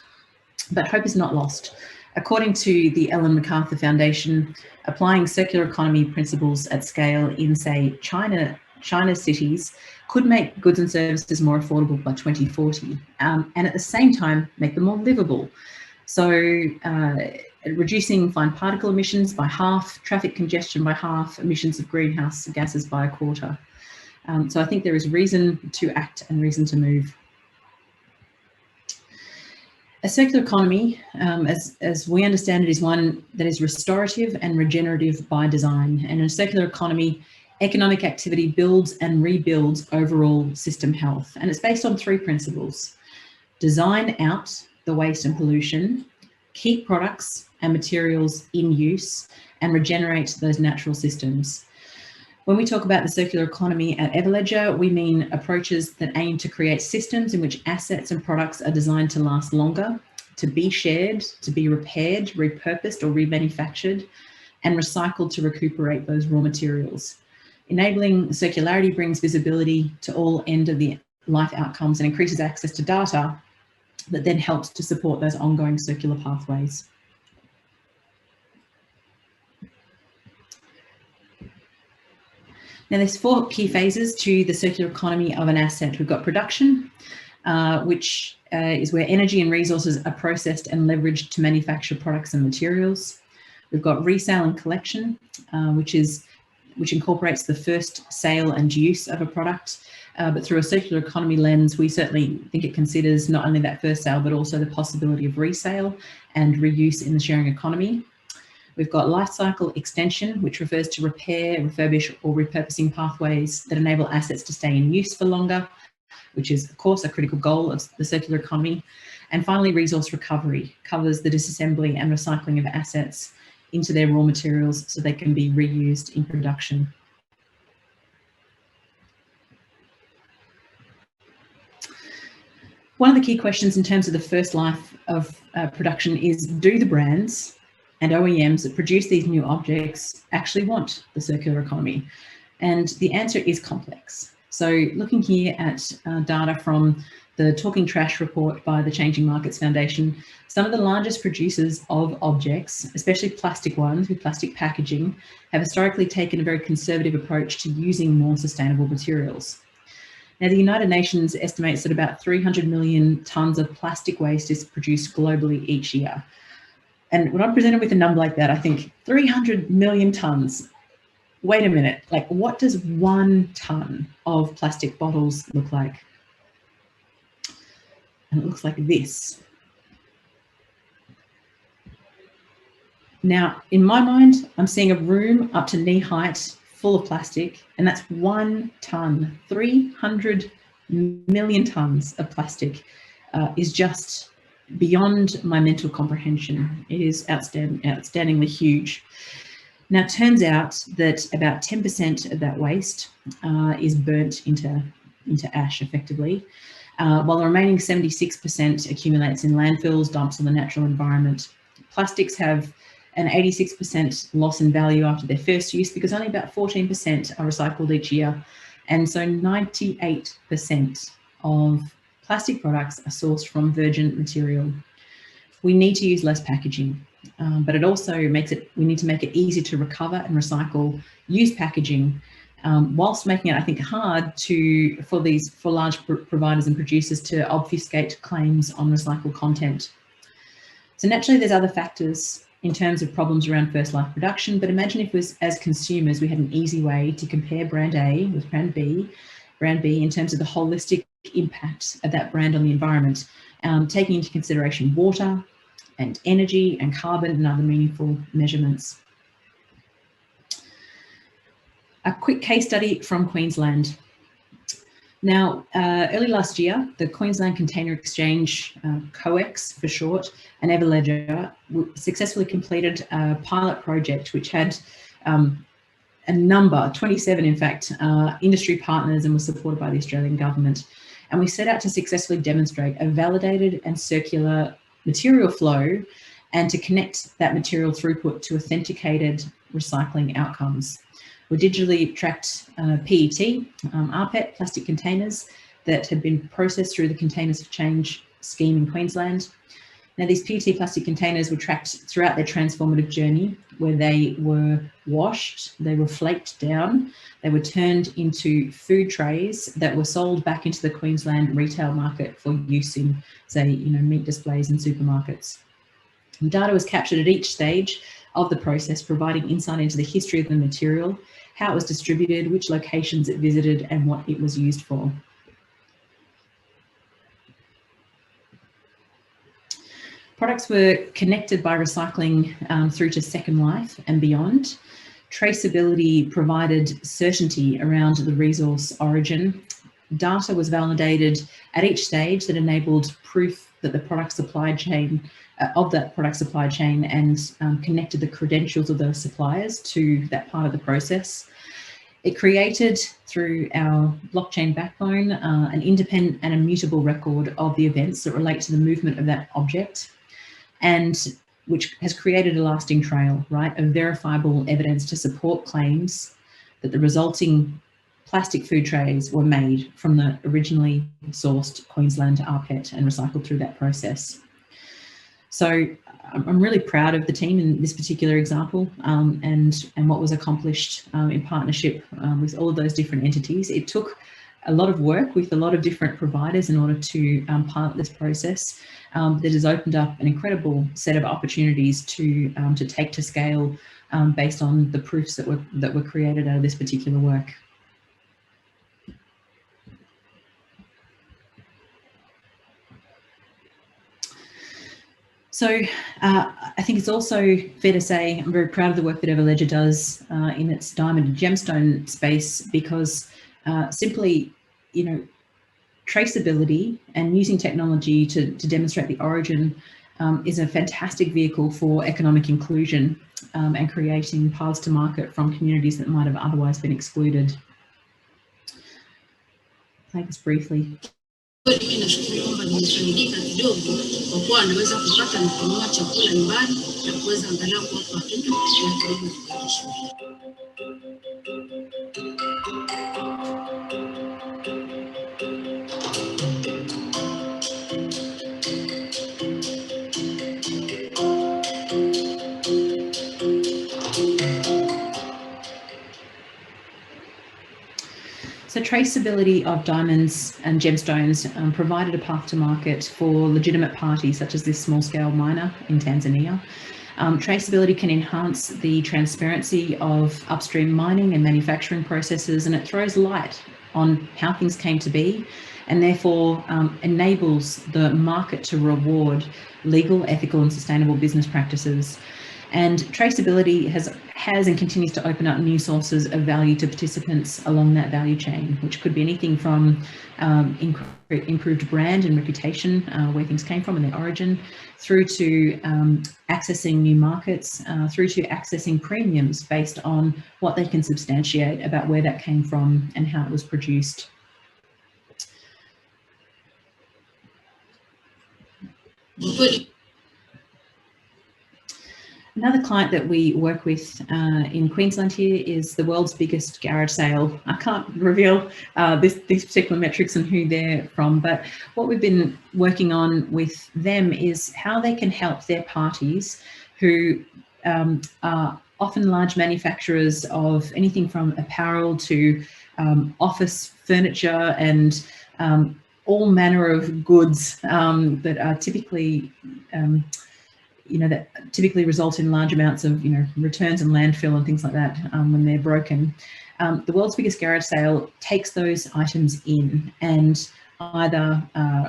But hope is not lost. According to the Ellen MacArthur Foundation, applying circular economy principles at scale in, say, China's cities could make goods and services more affordable by 2040, and at the same time make them more livable. So reducing fine particle emissions by half, traffic congestion by half, emissions of greenhouse gases by 1/4. So I think there is reason to act and reason to move. A circular economy, as we understand it, is one that is restorative and regenerative by design. And in a circular economy, economic activity builds and rebuilds overall system health. And it's based on 3 principles: design out the waste and pollution, keep products and materials in use, and regenerate those natural systems. When we talk about the circular economy at Everledger, we mean approaches that aim to create systems in which assets and products are designed to last longer, to be shared, to be repaired, repurposed or remanufactured, and recycled to recuperate those raw materials. Enabling circularity brings visibility to all end of the life outcomes and increases access to data that then helps to support those ongoing circular pathways. Now, there's 4 key phases to the circular economy of an asset. We've got production, which is where energy and resources are processed and leveraged to manufacture products and materials. We've got resale and collection, which incorporates the first sale and use of a product. But through a circular economy lens, we certainly think it considers not only that first sale, but also the possibility of resale and reuse in the sharing economy. We've got life cycle extension, which refers to repair, refurbish or repurposing pathways that enable assets to stay in use for longer, which is, of course, a critical goal of the circular economy. And finally, resource recovery covers the disassembly and recycling of assets into their raw materials so they can be reused in production. One of the key questions in terms of the first life of production is, do the brands and OEMs that produce these new objects actually want the circular economy? And the answer is complex. So looking here at data from the Talking Trash report by the Changing Markets Foundation, some of the largest producers of objects, especially plastic ones with plastic packaging, have historically taken a very conservative approach to using more sustainable materials. Now, the United Nations estimates that about 300 million tonnes of plastic waste is produced globally each year. And when I'm presented with a number like that, I think 300 million tonnes. wait a minute, like what does 1 ton of plastic bottles look like? And it looks like this. Now, in my mind, I'm seeing a room up to knee height full of plastic, and that's 1 ton. 300 million tons of plastic is just beyond my mental comprehension. It is outstandingly huge. Now, it turns out that about 10% of that waste is burnt into ash effectively, while the remaining 76% accumulates in landfills, dumps, in the natural environment. Plastics have an 86% loss in value after their first use because only about 14% are recycled each year. And so 98% of plastic products are sourced from virgin material. We need to use less packaging, but it also we need to make it easy to recover and recycle used packaging, whilst making it, I think, hard for large providers and producers to obfuscate claims on recycled content. So naturally, there's other factors in terms of problems around first life production, but imagine if as consumers, we had an easy way to compare brand A with brand B in terms of the holistic impact of that brand on the environment, taking into consideration water and energy and carbon and other meaningful measurements. A quick case study from Queensland. Now, early last year, the Queensland Container Exchange, COEX for short, and Everledger successfully completed a pilot project which had a number, 27 in fact, industry partners, and was supported by the Australian government. And we set out to successfully demonstrate a validated and circular material flow and to connect that material throughput to authenticated recycling outcomes. We digitally tracked PET, rPET plastic containers that had been processed through the Containers for Change scheme in Queensland. Now, these PET plastic containers were tracked throughout their transformative journey, where they were washed, they were flaked down, they were turned into food trays that were sold back into the Queensland retail market for use in, say, meat displays in supermarkets. And data was captured at each stage of the process, providing insight into the history of the material, how it was distributed, which locations it visited, and what it was used for. Products were connected by recycling through to second life and beyond. Traceability provided certainty around the resource origin. Data was validated at each stage that enabled proof that the product supply chain, and connected the credentials of those suppliers to that part of the process. It created, through our blockchain backbone, an independent and immutable record of the events that relate to the movement of that object, and which has created a lasting trail, right, of verifiable evidence to support claims that the resulting plastic food trays were made from the originally sourced Queensland rPET and recycled through that process. So I'm really proud of the team in this particular example, and what was accomplished in partnership with all of those different entities. It took a lot of work with a lot of different providers in order to pilot this process that has opened up an incredible set of opportunities to take to scale based on the proofs that were created out of this particular work. So I think it's also fair to say I'm very proud of the work that Everledger does in its diamond and gemstone space, because simply, traceability and using technology to demonstrate the origin is a fantastic vehicle for economic inclusion and creating paths to market from communities that might have otherwise been excluded. Play this briefly. Mimi nashukuru kwamba nimefaidika kidogo kwa kuwa naweza kupata na kununua chakula nyumbani na kuweza angalau kuwapa watoto na kurudi kwenda shule. So traceability of diamonds and gemstones provided a path to market for legitimate parties such as this small-scale miner in Tanzania. Traceability can enhance the transparency of upstream mining and manufacturing processes, and it throws light on how things came to be, and therefore enables the market to reward legal, ethical and sustainable business practices. And traceability has and continues to open up new sources of value to participants along that value chain, which could be anything from improved brand and reputation, where things came from and their origin, through to accessing new markets, through to accessing premiums based on what they can substantiate about where that came from and how it was produced. Another client that we work with in Queensland here is the world's biggest garage sale. I can't reveal these particular metrics and who they're from, but what we've been working on with them is how they can help their parties who are often large manufacturers of anything from apparel to office furniture and all manner of goods that are typically that typically result in large amounts of, returns and landfill and things like that when they're broken. The world's biggest garage sale takes those items in and either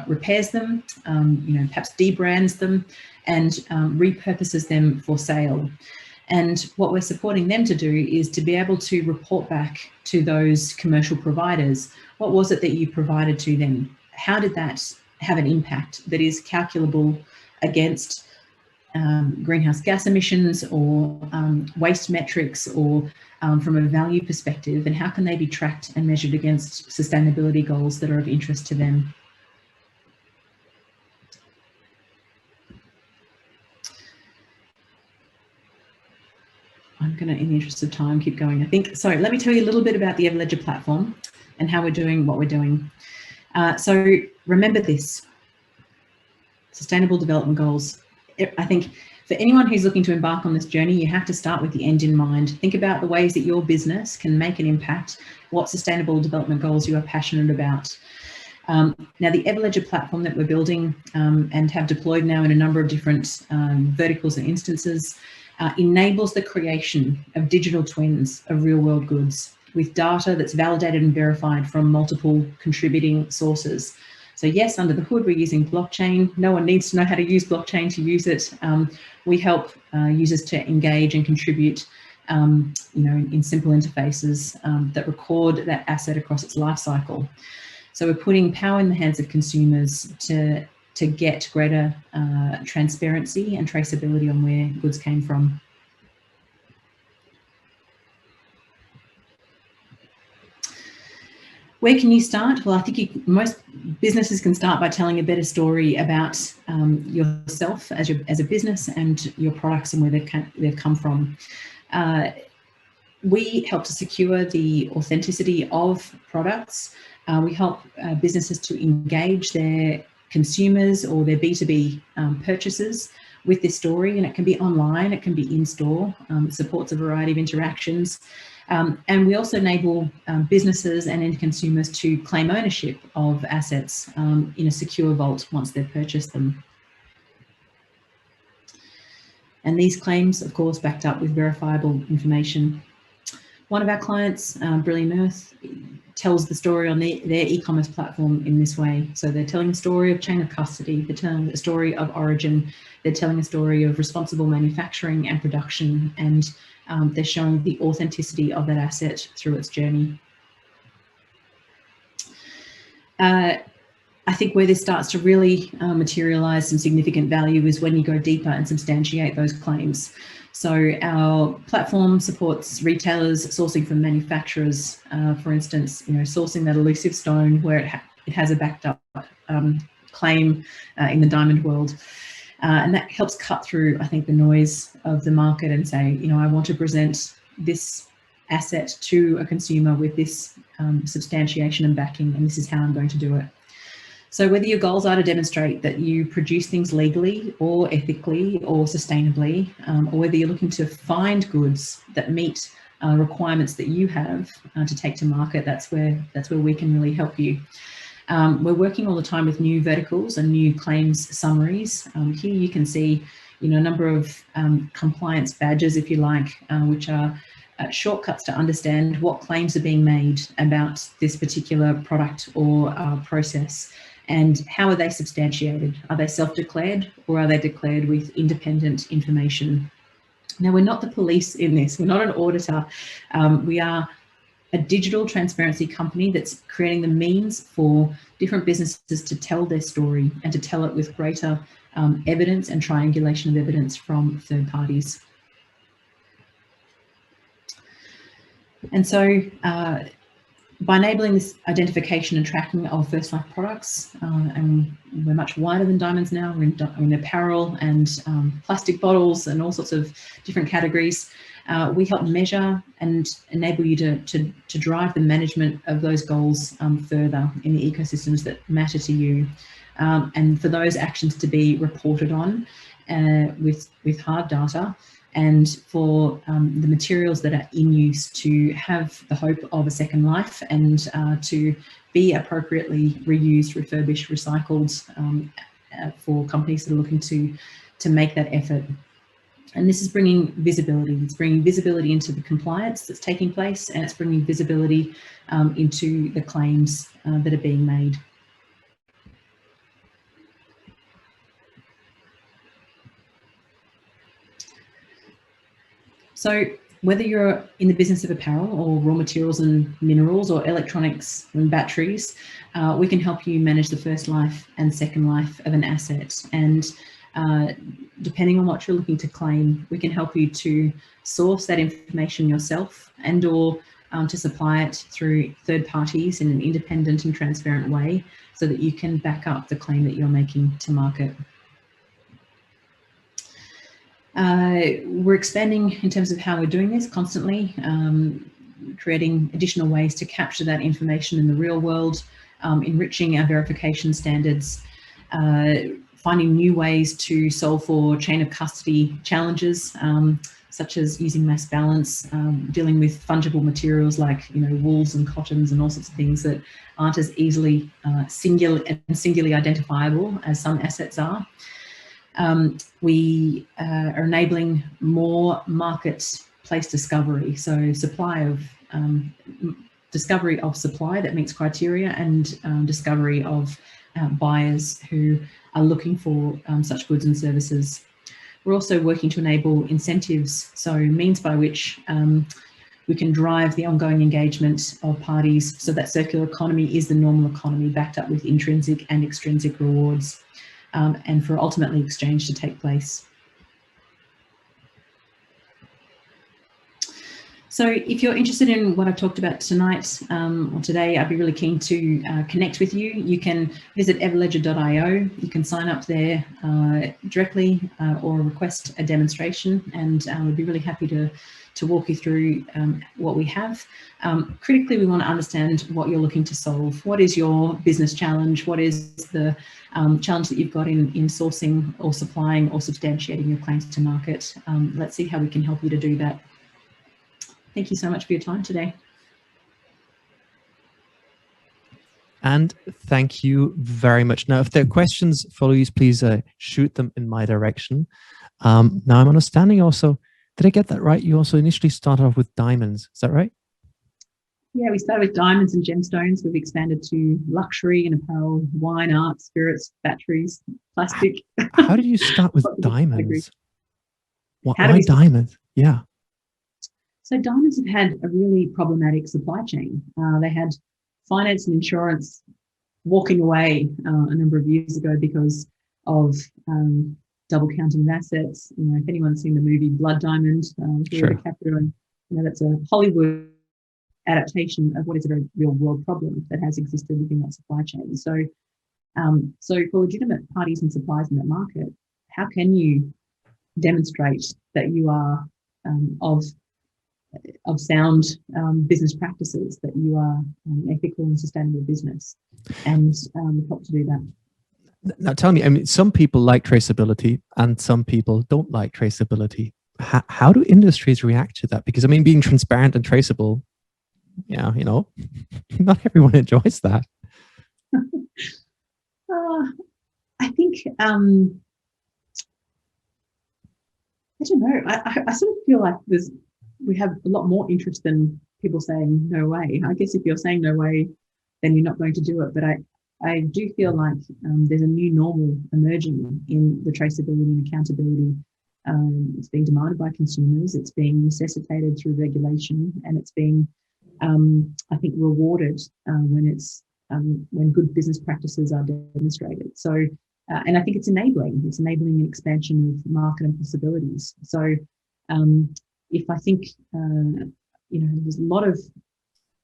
repairs them, perhaps debrands them and repurposes them for sale. And what we're supporting them to do is to be able to report back to those commercial providers. What was it that you provided to them? How did that have an impact that is calculable against greenhouse gas emissions or waste metrics or from a value perspective, and how can they be tracked and measured against sustainability goals that are of interest to them? I'm going to, in the interest of time, keep going, I think. So let me tell you a little bit about the Everledger platform and how we're doing what we're doing. So remember this, Sustainable Development Goals. I think for anyone who's looking to embark on this journey, you have to start with the end in mind. Think about the ways that your business can make an impact, what sustainable development goals you are passionate about. Now, the Everledger platform that we're building and have deployed now in a number of different verticals and instances enables the creation of digital twins of real world goods with data that's validated and verified from multiple contributing sources. So yes, under the hood, we're using blockchain. No one needs to know how to use blockchain to use it. We help users to engage and contribute, in simple interfaces that record that asset across its life cycle. So we're putting power in the hands of consumers to get greater transparency and traceability on where goods came from. Where can you start? Well, I think most businesses can start by telling a better story about yourself as a business and your products and where they've come from. We help to secure the authenticity of products. We help businesses to engage their consumers or their B2B purchasers with this story, and it can be online, it can be in store. It supports a variety of interactions. And we also enable businesses and end consumers to claim ownership of assets in a secure vault once they've purchased them. And these claims, of course, backed up with verifiable information. One of our clients, Brilliant Earth, tells the story on their e-commerce platform in this way. So they're telling a story of chain of custody, they're telling a story of origin, they're telling a story of responsible manufacturing and production, and they're showing the authenticity of that asset through its journey. I think where this starts to really materialize some significant value is when you go deeper and substantiate those claims. So our platform supports retailers sourcing from manufacturers, for instance, sourcing that elusive stone where it has a backed up claim in the diamond world. And that helps cut through, I think, the noise of the market and say, I want to present this asset to a consumer with this substantiation and backing, and this is how I'm going to do it. So whether your goals are to demonstrate that you produce things legally or ethically or sustainably, or whether you're looking to find goods that meet requirements that you have to take to market, that's where we can really help you. We're working all the time with new verticals and new claims summaries. Here you can see, a number of compliance badges, if you like, which are shortcuts to understand what claims are being made about this particular product or process, and how are they substantiated? Are they self-declared, or are they declared with independent information? Now, we're not the police in this. We're not an auditor. We are a digital transparency company that's creating the means for different businesses to tell their story and to tell it with greater evidence and triangulation of evidence from third parties. And so by enabling this identification and tracking of first life products, and we're much wider than diamonds now, we're in apparel and plastic bottles and all sorts of different categories. We help measure and enable you to drive the management of those goals further in the ecosystems that matter to you, and for those actions to be reported on with hard data, and for the materials that are in use to have the hope of a second life and to be appropriately reused, refurbished, recycled for companies that are looking to make that effort. And this is bringing visibility. It's bringing visibility into the compliance that's taking place, and it's bringing visibility into the claims that are being made. So whether you're in the business of apparel or raw materials and minerals or electronics and batteries, we can help you manage the first life and second life of an asset. And depending on what you're looking to claim, we can help you to source that information yourself and or to supply it through third parties in an independent and transparent way so that you can back up the claim that you're making to market. We're expanding in terms of how we're doing this constantly, creating additional ways to capture that information in the real world, enriching our verification standards, finding new ways to solve for chain of custody challenges, such as using mass balance, dealing with fungible materials like wools and cottons and all sorts of things that aren't as easily singularly identifiable as some assets are. We are enabling more marketplace discovery, so discovery of supply that meets criteria, and discovery of buyers who are looking for such goods and services. We're also working to enable incentives, so means by which we can drive the ongoing engagement of parties so that circular economy is the normal economy, backed up with intrinsic and extrinsic rewards. And for ultimately exchange to take place. So if you're interested in what I've talked about tonight or today, I'd be really keen to connect with you. You can visit everledger.io. You can sign up there directly or request a demonstration, and we'd be really happy to walk you through what we have. Critically, we want to understand what you're looking to solve. What is your business challenge? What is the challenge that you've got in sourcing or supplying or substantiating your claims to market? Let's see how we can help you to do that. Thank you so much for your time today. And thank you very much. Now, if there are questions for you, please shoot them in my direction. Now, I'm understanding also, did I get that right? You also initially started off with diamonds. Is that right? Yeah, we started with diamonds and gemstones. We've expanded to luxury and apparel, wine, art, spirits, batteries, plastic. How did you start with diamonds? Why diamonds? Yeah. So diamonds have had a really problematic supply chain. They had finance and insurance walking away a number of years ago because of double counting of assets. If anyone's seen the movie Blood Diamond, sure. DiCaprio, that's a Hollywood adaptation of what is a very real world problem that has existed within that supply chain. So, so for legitimate parties and suppliers in that market, how can you demonstrate that you are of sound business practices, that you are ethical and sustainable business, and help to do that? Now tell me, I mean, some people like traceability and some people don't like traceability. How do industries react to that? Because I mean, being transparent and traceable, yeah, not everyone enjoys that. I think don't know. I sort of feel like we have a lot more interest than people saying no way. I guess if you're saying no way, then you're not going to do it. But I do feel like there's a new normal emerging in the traceability and accountability. It's being demanded by consumers. It's being necessitated through regulation, and it's being, I think, rewarded when good business practices are demonstrated. So, and I think it's enabling. It's enabling an expansion of market and possibilities. So, if I think, there's a lot of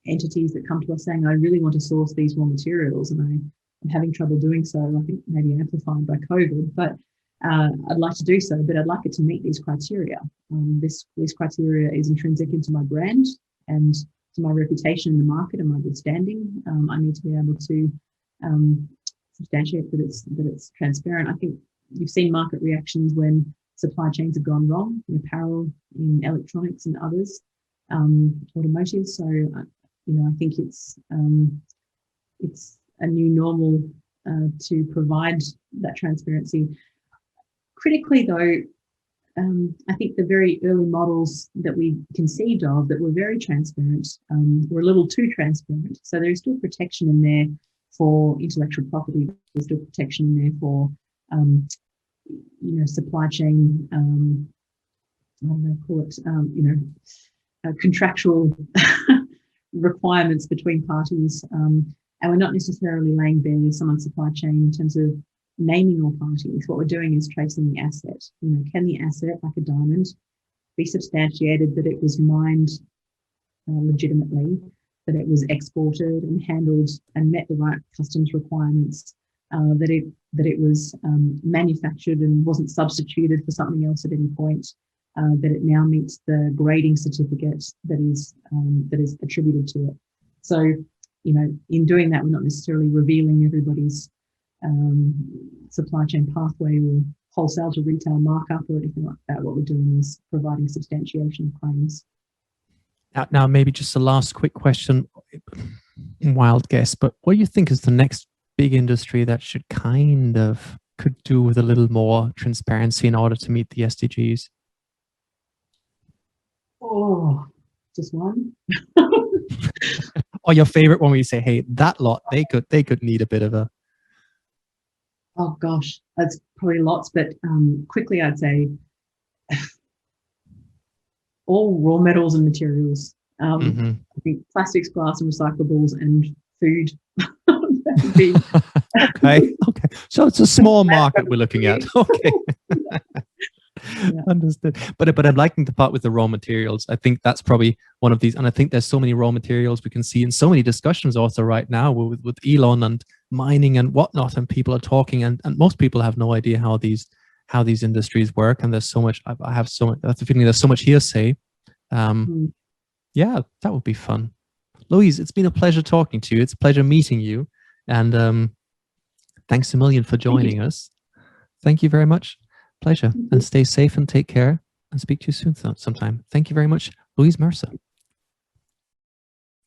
entities that come to us saying, I really want to source these raw materials, and I'm having trouble doing so. I think maybe amplified by COVID, but I'd like to do so, but I'd like it to meet these criteria. This criteria is intrinsic into my brand and to my reputation in the market and my good standing. I need to be able to substantiate that it's transparent. I think you've seen market reactions when supply chains have gone wrong in apparel, in electronics, and others, automotive. So, I think it's a new normal to provide that transparency. Critically, though, I think the very early models that we conceived of that were very transparent were a little too transparent. So there's still protection in there for intellectual property. There's still protection in there for, supply chain, contractual requirements between parties. And we're not necessarily laying bare someone's supply chain in terms of naming all parties. What we're doing is tracing the asset. Can the asset, like a diamond, be substantiated that it was mined legitimately, that it was exported and handled and met the right customs requirements, that it was manufactured and wasn't substituted for something else at any point, that it now meets the grading certificate that is attributed to it. So, in doing that, we're not necessarily revealing everybody's supply chain pathway or wholesale to retail markup or anything like that. What we're doing is providing substantiation of claims. Now, maybe just a last quick question, wild guess, but what do you think is the next big industry that could do with a little more transparency in order to meet the SDGs? Oh, just one. Or your favorite one where you say, hey, that lot, they could need a bit of a... Oh gosh, that's probably lots, but quickly I'd say all raw metals and materials. I think plastics, glass, and recyclables, and food. That would be okay. So it's a small market we're looking at. Okay. Yeah. Understood. But I'm liking the part with the raw materials. I think that's probably one of these, and I think there's so many raw materials we can see in so many discussions also right now with Elon and mining and whatnot, and people are talking, and most people have no idea how these industries work, and there's so much. I have so much. That's the feeling. There's so much hearsay. Yeah, that would be fun. Louise, it's been a pleasure talking to you. It's a pleasure meeting you, and thanks a million for joining us. Thank you very much. Pleasure. And stay safe and take care, and speak to you soon sometime. Thank you very much, Louise Mercer.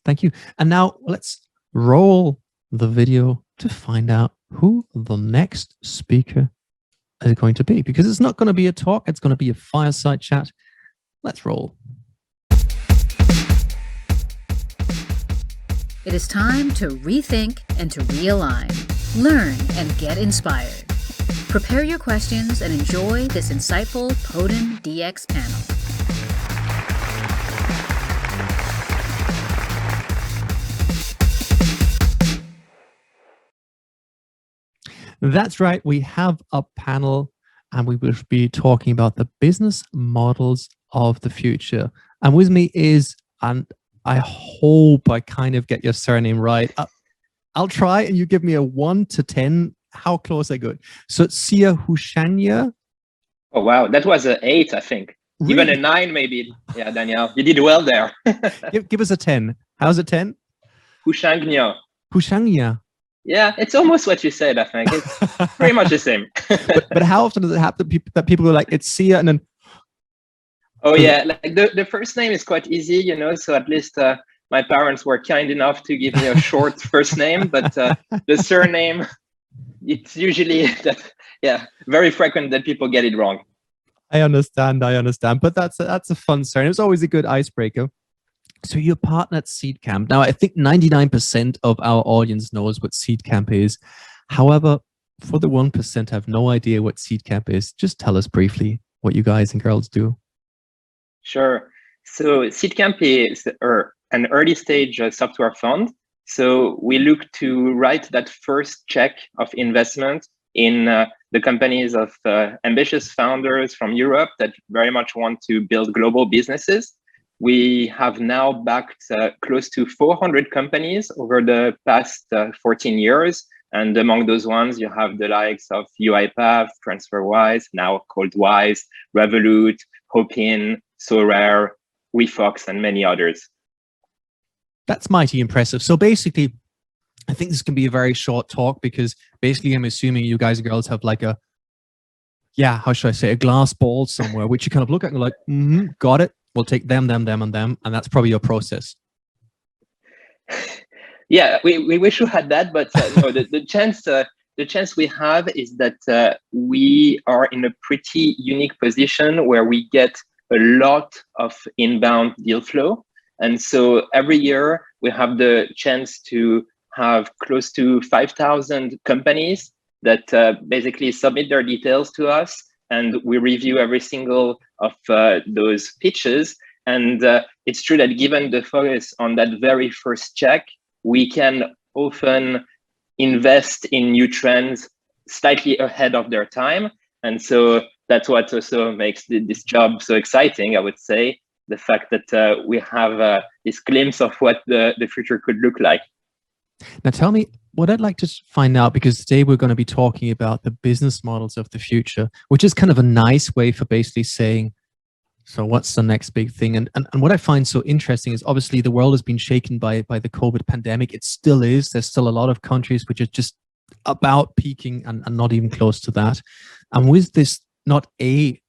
Thank you. And now let's roll the video to find out who the next speaker is going to be, because it's not going to be a talk, it's going to be a fireside chat. Let's roll. It is time to rethink and to realign. Learn and get inspired. Prepare your questions and enjoy this insightful Podim DX panel. That's right. We have a panel, and we will be talking about the business models of the future. And with me is, and I hope I kind of get your surname right. I'll try, and you give me a 1 to 10. How close I got? So it's Sia Hushanya. Oh, wow. That was an 8, I think. Really? Even a 9, maybe. Yeah, Danielle, you did well there. give us a 10. How's it 10? Hushangnya. Hushanya. Yeah, it's almost what you said, I think. It's pretty much the same. but how often does it happen that people are like, it's Sia, and then... Oh, yeah. Like the first name is quite easy, so at least my parents were kind enough to give me a short first name, but the surname... It's usually very frequent that people get it wrong. I understand. But that's a fun story. It was always a good icebreaker. So you're partner at Seed Camp. Now, I think 99% of our audience knows what Seed Camp is. However, for the 1% have no idea what Seed Camp is, just tell us briefly what you guys and girls do. Sure. So Seed Camp is an early stage software fund. So we look to write that first check of investment in the companies of ambitious founders from Europe that very much want to build global businesses. We have now backed close to 400 companies over the past 14 years. And among those ones, you have the likes of UiPath, TransferWise, now called Wise, Revolut, Hopin, SoRare, WeFox, and many others. That's mighty impressive. So basically, I think this can be a very short talk because basically I'm assuming you guys and girls have like a, how should I say, a glass ball somewhere, which you kind of look at and like, got it. We'll take them, and them. And that's probably your process. Yeah, we wish we had that, but no, the chance we have is that we are in a pretty unique position where we get a lot of inbound deal flow. And so every year we have the chance to have close to 5,000 companies that basically submit their details to us. And we review every single of those pitches. And it's true that given the focus on that very first check, we can often invest in new trends slightly ahead of their time. And so that's what also makes this job so exciting, I would say, the fact that we have this glimpse of what the future could look like. Now tell me, what I'd like to find out, because today we're going to be talking about the business models of the future, which is kind of a nice way for basically saying, so what's the next big thing? And what I find so interesting is obviously the world has been shaken by the COVID pandemic. It still is. There's still a lot of countries which are just about peaking and not even close to that. And with this, not a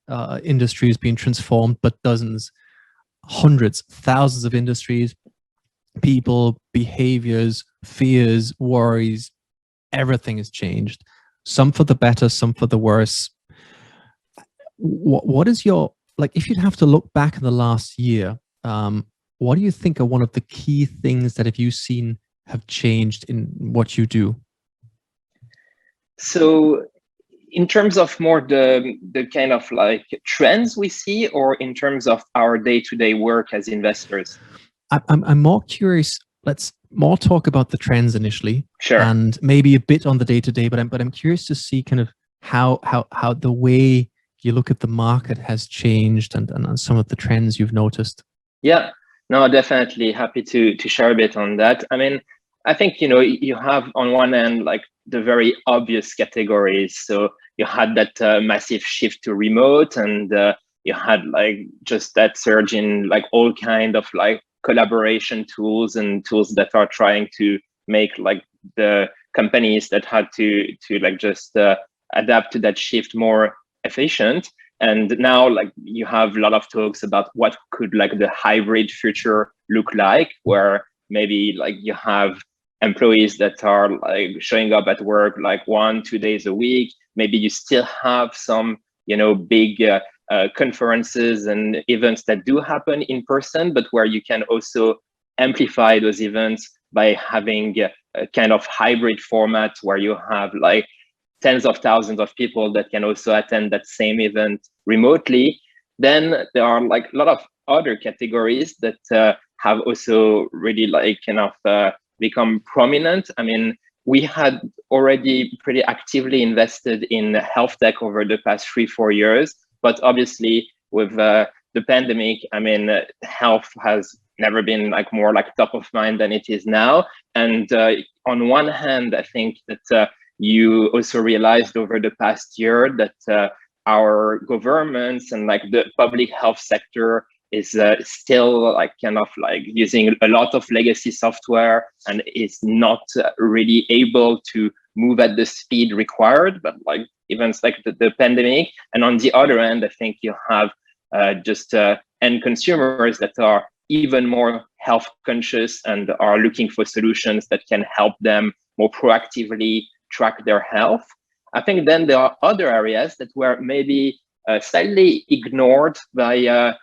industry is being transformed, but dozens, hundreds, thousands of industries, people, behaviors, fears, worries, everything has changed. Some for the better, some for the worse. What is your, like, if you'd have to look back in the last year, what do you think are one of the key things that have you seen have changed in what you do? So in terms of more the kind of like trends we see, or in terms of our day-to-day work as investors? I'm more curious. Let's more talk about the trends initially, sure, and maybe a bit on the day-to-day. But I'm curious to see kind of how the way you look at the market has changed and some of the trends you've noticed. Yeah, no, definitely happy to share a bit on that. I mean, I think, you know, you have on one end, like the very obvious categories. So you had that massive shift to remote, and you had like just that surge in like all kind of like collaboration tools and tools that are trying to make like the companies that had to like just adapt to that shift more efficient. And now like you have a lot of talks about what could like the hybrid future look like, where maybe like you have employees that are like showing up at work like 1-2 days a week. Maybe you still have some, you know, big conferences and events that do happen in person, but where you can also amplify those events by having a kind of hybrid format where you have like tens of thousands of people that can also attend that same event remotely. Then there are like a lot of other categories that have also really like kind of become prominent. I mean, we had already pretty actively invested in health tech over the past 3-4 years, but obviously with the pandemic, I mean, health has never been like more like top of mind than it is now. And on one hand, I think that you also realized over the past year that our governments and like the public health sector is still like kind of like using a lot of legacy software and is not really able to move at the speed required, but like events like the pandemic. And on the other end, I think you have just end consumers that are even more health conscious and are looking for solutions that can help them more proactively track their health. I think then there are other areas that were maybe slightly ignored by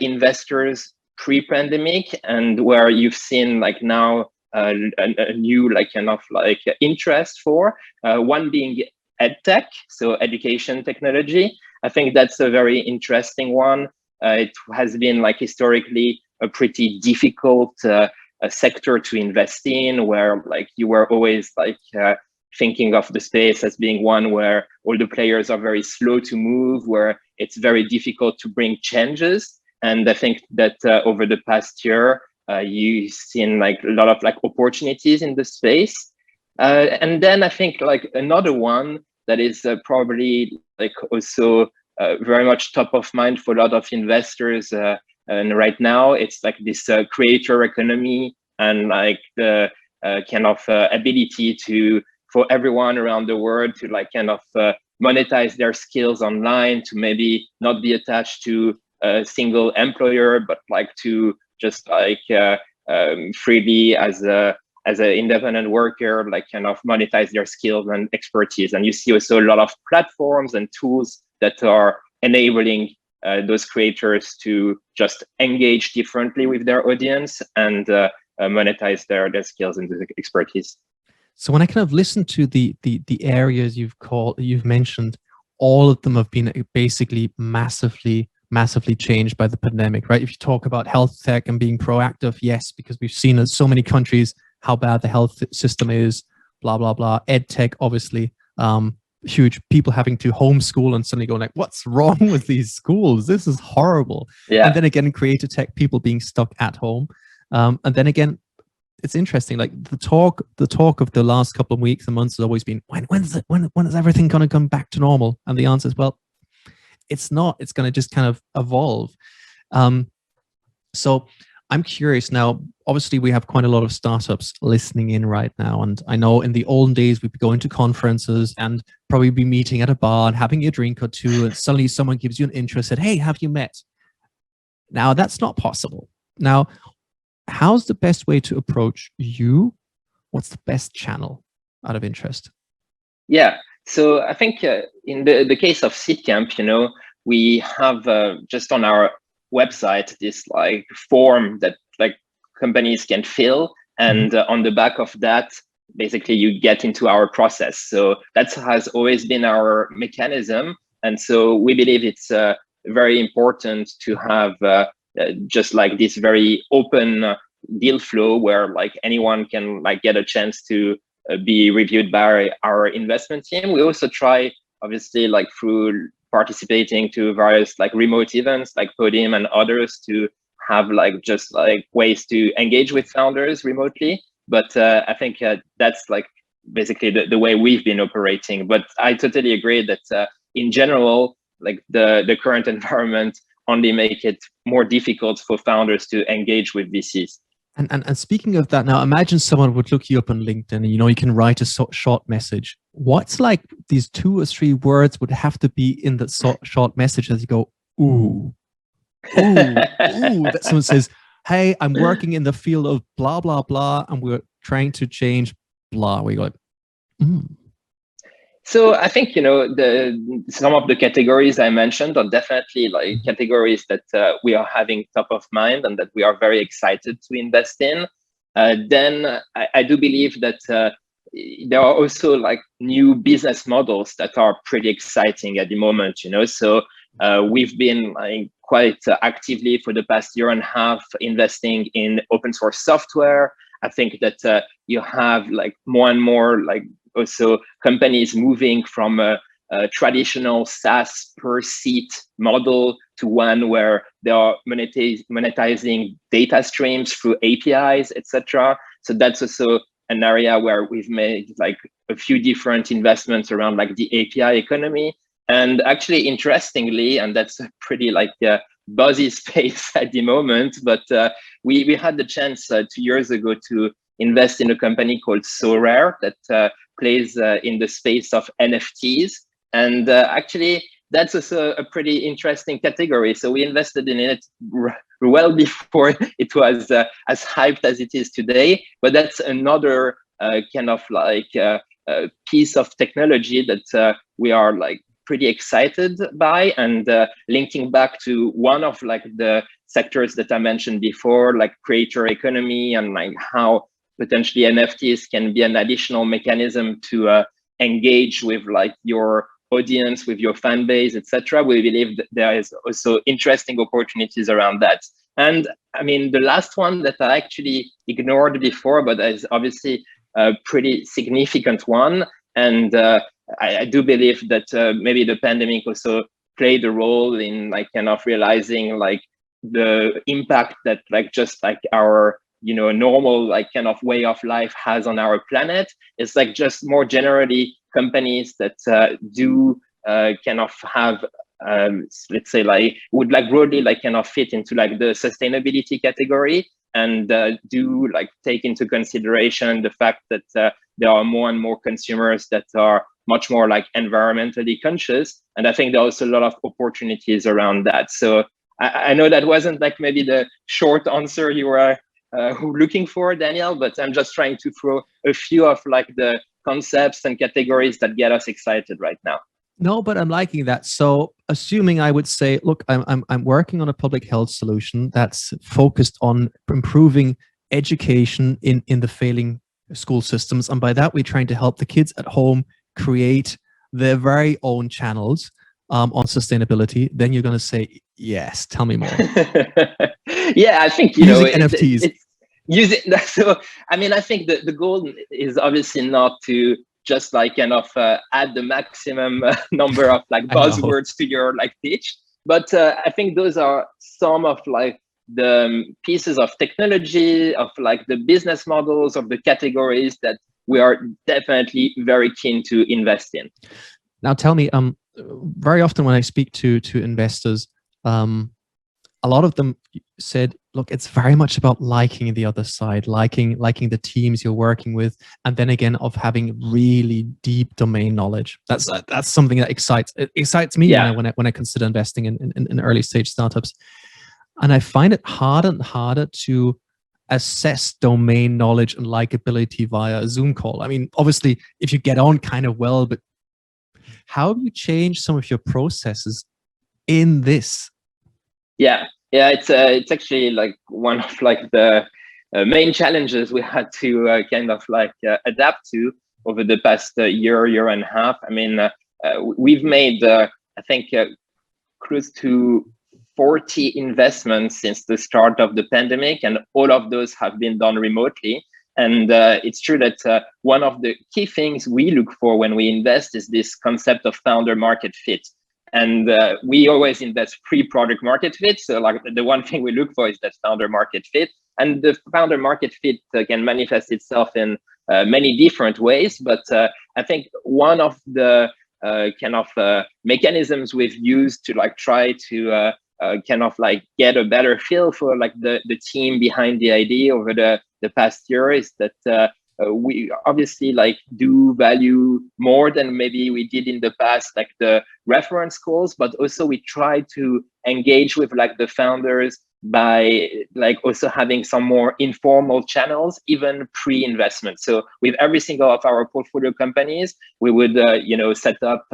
investors pre-pandemic, and where you've seen like now a new like kind of like interest for, one being edtech, so education technology. I think that's a very interesting one. It has been like historically a pretty difficult a sector to invest in, where like you were always like thinking of the space as being one where all the players are very slow to move, where it's very difficult to bring changes. And I think that over the past year, you've seen like a lot of like opportunities in the space. And then I think like another one that is probably like also very much top of mind for a lot of investors. And right now it's like this creator economy, and like the kind of ability for everyone around the world to like kind of monetize their skills online, to maybe not be attached to a single employer, but like to just like freely as an independent worker, like kind of monetize their skills and expertise. And you see also a lot of platforms and tools that are enabling those creators to just engage differently with their audience and monetize their skills and expertise. So when I kind of listen to the areas you've mentioned, all of them have been basically massively changed by the pandemic, right? If you talk about health tech and being proactive, yes, because we've seen in so many countries how bad the health system is, blah, blah, blah. Ed tech, obviously, huge. People having to homeschool and suddenly going like, what's wrong with these schools? This is horrible. Yeah. And then again, creative tech, people being stuck at home. And then again, it's interesting. Like the talk of the last couple of weeks and months has always been, when is everything going to come back to normal? And the answer is, well, it's not. It's going to just kind of evolve. So I'm curious now. Obviously, we have quite a lot of startups listening in right now, and I know in the olden days we'd be going to conferences and probably be meeting at a bar and having a drink or two, and suddenly someone gives you an intro, said, "Hey, have you met?" Now that's not possible. Now, how's the best way to approach you? What's the best channel out of interest? Yeah, so I think in the case of Seedcamp, we have just on our website this like form that like companies can fill, and on the back of that, basically you get into our process. So that has always been our mechanism, and so we believe it's very important to have just like this very open deal flow where like anyone can like get a chance to be reviewed by our investment team. We also try, obviously, like through participating to various like remote events like Podim and others, to have like just like ways to engage with founders remotely. But I think that's like basically the way we've been operating. But I totally agree that in general, like the current environment only make it more difficult for founders to engage with VCs. And speaking of that, now imagine someone would look you up on LinkedIn, and you can write a short message. What's like these 2 or 3 words would have to be in that short message as you go, ooh, that someone says, "Hey, I'm working in the field of blah, blah, blah, and we're trying to change blah." We go like, So I think, some of the categories I mentioned are definitely like categories that we are having top of mind and that we are very excited to invest in. Then I do believe that there are also like new business models that are pretty exciting at the moment, So we've been like quite actively for the past year and a half investing in open source software. I think that you have like more and more like also companies moving from a traditional SaaS per seat model to one where they are monetizing data streams through APIs, etc. So that's also an area where we've made like a few different investments around like the API economy. And actually, interestingly, and that's a pretty like buzzy space at the moment, but we had the chance 2 years ago to invest in a company called SoRare that plays in the space of NFTs. And actually, that's also a pretty interesting category. So we invested in it well before it was as hyped as it is today. But that's another kind of like piece of technology that we are like pretty excited by. And linking back to one of like the sectors that I mentioned before, like creator economy, and like how potentially NFTs can be an additional mechanism to engage with like your audience, with your fan base, etc. We believe that there is also interesting opportunities around that. And I mean, the last one that I actually ignored before, but is obviously a pretty significant one. And I do believe that maybe the pandemic also played a role in like kind of realizing like the impact that like just like our normal like kind of way of life has on our planet. It's like just more generally companies that do kind of have let's say like would like broadly like kind of fit into like the sustainability category, and do like take into consideration the fact that there are more and more consumers that are much more like environmentally conscious. And I think there are also a lot of opportunities around that. So I know that wasn't like maybe the short answer you were looking for, Daniel, but I'm just trying to throw a few of like the concepts and categories that get us excited right now. No, but I'm liking that. So assuming I would say, look, I'm working on a public health solution that's focused on improving education in the failing school systems. And by that, we're trying to help the kids at home create their very own channels on sustainability. Then you're going to say, yes, tell me more. Yeah, I think, using NFTs. So, I mean, I think the goal is obviously not to just like kind of add the maximum number of like buzzwords to your like pitch, but I think those are some of like the pieces of technology, of like the business models, of the categories that we are definitely very keen to invest in. Now tell me, very often when I speak to investors, a lot of them said, look, it's very much about liking the other side, liking the teams you're working with, and then again of having really deep domain knowledge. That's something that excites me when I consider investing in early stage startups. And I find it harder and harder to assess domain knowledge and likability via a Zoom call. I mean, obviously, if you get on kind of well, but how have you changed some of your processes in this? Yeah, it's actually like one of like the main challenges we had to kind of like adapt to over the past year and a half. I mean, we've made I think close to 40 investments since the start of the pandemic, and all of those have been done remotely. And it's true that one of the key things we look for when we invest is this concept of founder market fit. And we always invest pre-product market fit. So like the one thing we look for is that founder market fit. And the founder market fit can manifest itself in many different ways. But I think one of the kind of mechanisms we've used to like try to kind of like get a better feel for like the team behind the idea over the past year is that we obviously like do value more than maybe we did in the past, like the reference calls, but also we try to engage with like the founders by like also having some more informal channels, even pre-investment. So with every single of our portfolio companies, we would set up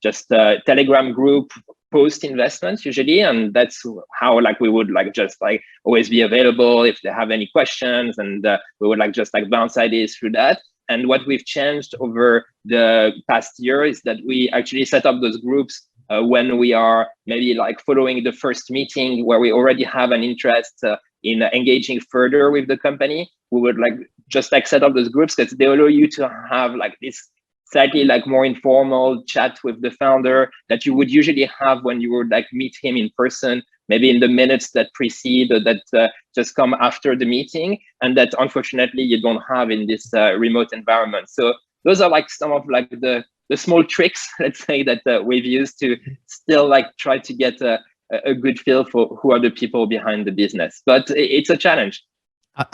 just a Telegram group post investment usually, and that's how like we would like just like always be available if they have any questions, and we would like just like bounce ideas through that. And what we've changed over the past year is that we actually set up those groups when we are maybe like following the first meeting where we already have an interest in engaging further with the company. We would like just like set up those groups because they allow you to have like this slightly like more informal chat with the founder that you would usually have when you would like meet him in person, maybe in the minutes that precede or that just come after the meeting, and that unfortunately you don't have in this remote environment. So those are like some of like the small tricks, let's say, that we've used to still like try to get a good feel for who are the people behind the business. But it's a challenge.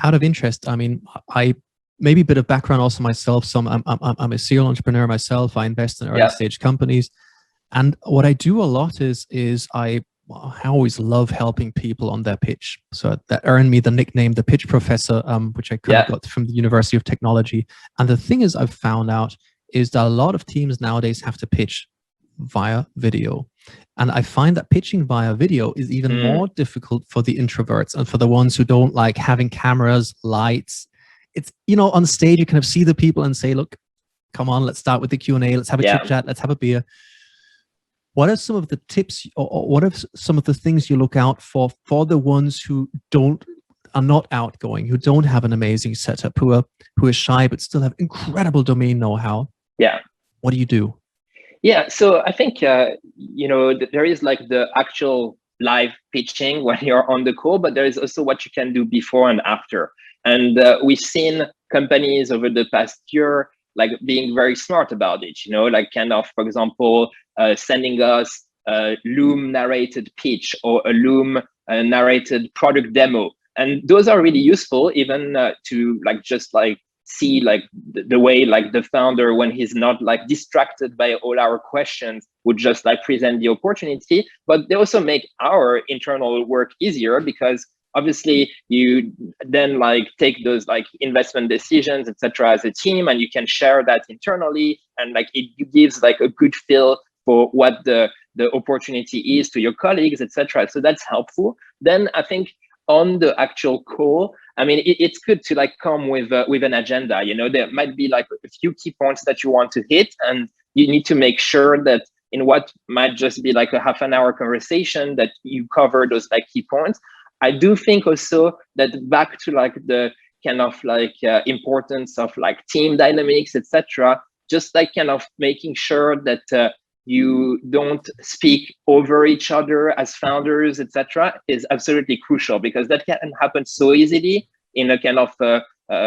Out of interest, I mean, maybe a bit of background also myself. So I'm a serial entrepreneur myself. I invest in early stage companies, and what I do a lot is I always love helping people on their pitch. So that earned me the nickname the Pitch Professor, which I kind of got from the University of Technology. And the thing is, I've found out is that a lot of teams nowadays have to pitch via video. And I find that pitching via video is even more difficult for the introverts and for the ones who don't like having cameras, lights. It's, you know, on stage, you kind of see the people and say, look, come on, let's start with the Q&A. Let's have a chit chat. Let's have a beer. What are some of the tips, or what are some of the things you look out for the ones who are not outgoing, who don't have an amazing setup, who are shy but still have incredible domain know-how? Yeah. What do you do? Yeah, so I think you know, there is like the actual live pitching when you're on the call, but there is also what you can do before and after. And we've seen companies over the past year like being very smart about it, you know, like kind of, for example, sending us a Loom narrated pitch or a Loom narrated product demo. And those are really useful even to like just like see like the way like the founder, when he's not like distracted by all our questions, would just like present the opportunity. But they also make our internal work easier, because obviously you then like take those like investment decisions, etc., as a team, and you can share that internally, and like it gives like a good feel for what the opportunity is to your colleagues, etc. So that's helpful. Then I think on the actual call, I mean, it's good to like come with an agenda. You know, there might be like a few key points that you want to hit, and you need to make sure that in what might just be like a half an hour conversation, that you cover those like key points. I do think also that back to like the kind of like importance of like team dynamics, etc., just like kind of making sure that you don't speak over each other as founders, etc., is absolutely crucial, because that can happen so easily in a kind of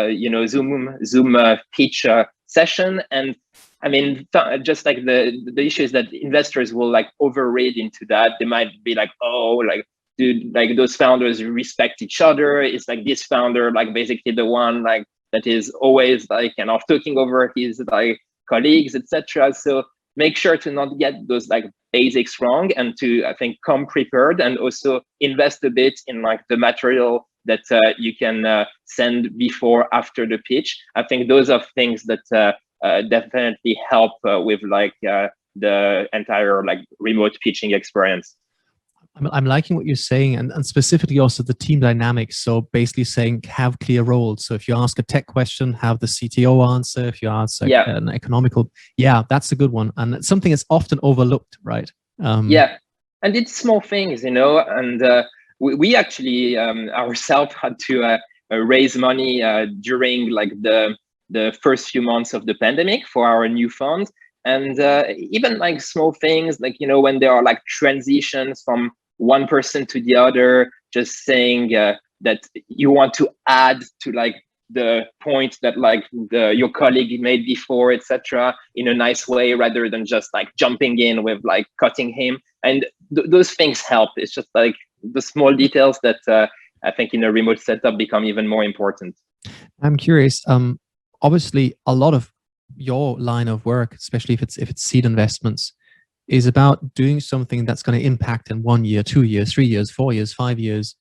you know, Zoom pitch session. And I mean, just like the issue is that investors will like overread into that. They might be like, oh, like, dude, like those founders respect each other. It's like this founder, like basically the one like that is always like kind of talking over his like colleagues, etc. So make sure to not get those like basics wrong, and to, I think, come prepared, and also invest a bit in like the material that you can send before, after the pitch. I think those are things that definitely help with like the entire like remote pitching experience. I'm liking what you're saying, and specifically also the team dynamics. So basically saying, have clear roles. So if you ask a tech question, have the CTO answer. If you ask an economical, that's a good one. And it's something that's often overlooked, right? Yeah, and it's small things, you know, and we actually ourselves had to raise money during like the first few months of the pandemic for our new fund. And even like small things, like, you know, when there are like transitions from one person to the other, just saying that you want to add to like the point that like your colleague made before, etc., in a nice way, rather than just like jumping in with like cutting him. And those things help. It's just like the small details that I think in a remote setup become even more important. I'm curious. Obviously, a lot of your line of work, especially if it's seed investments, is about doing something that's going to impact in 1 year, 2 years, 3 years, 4 years, 5 years.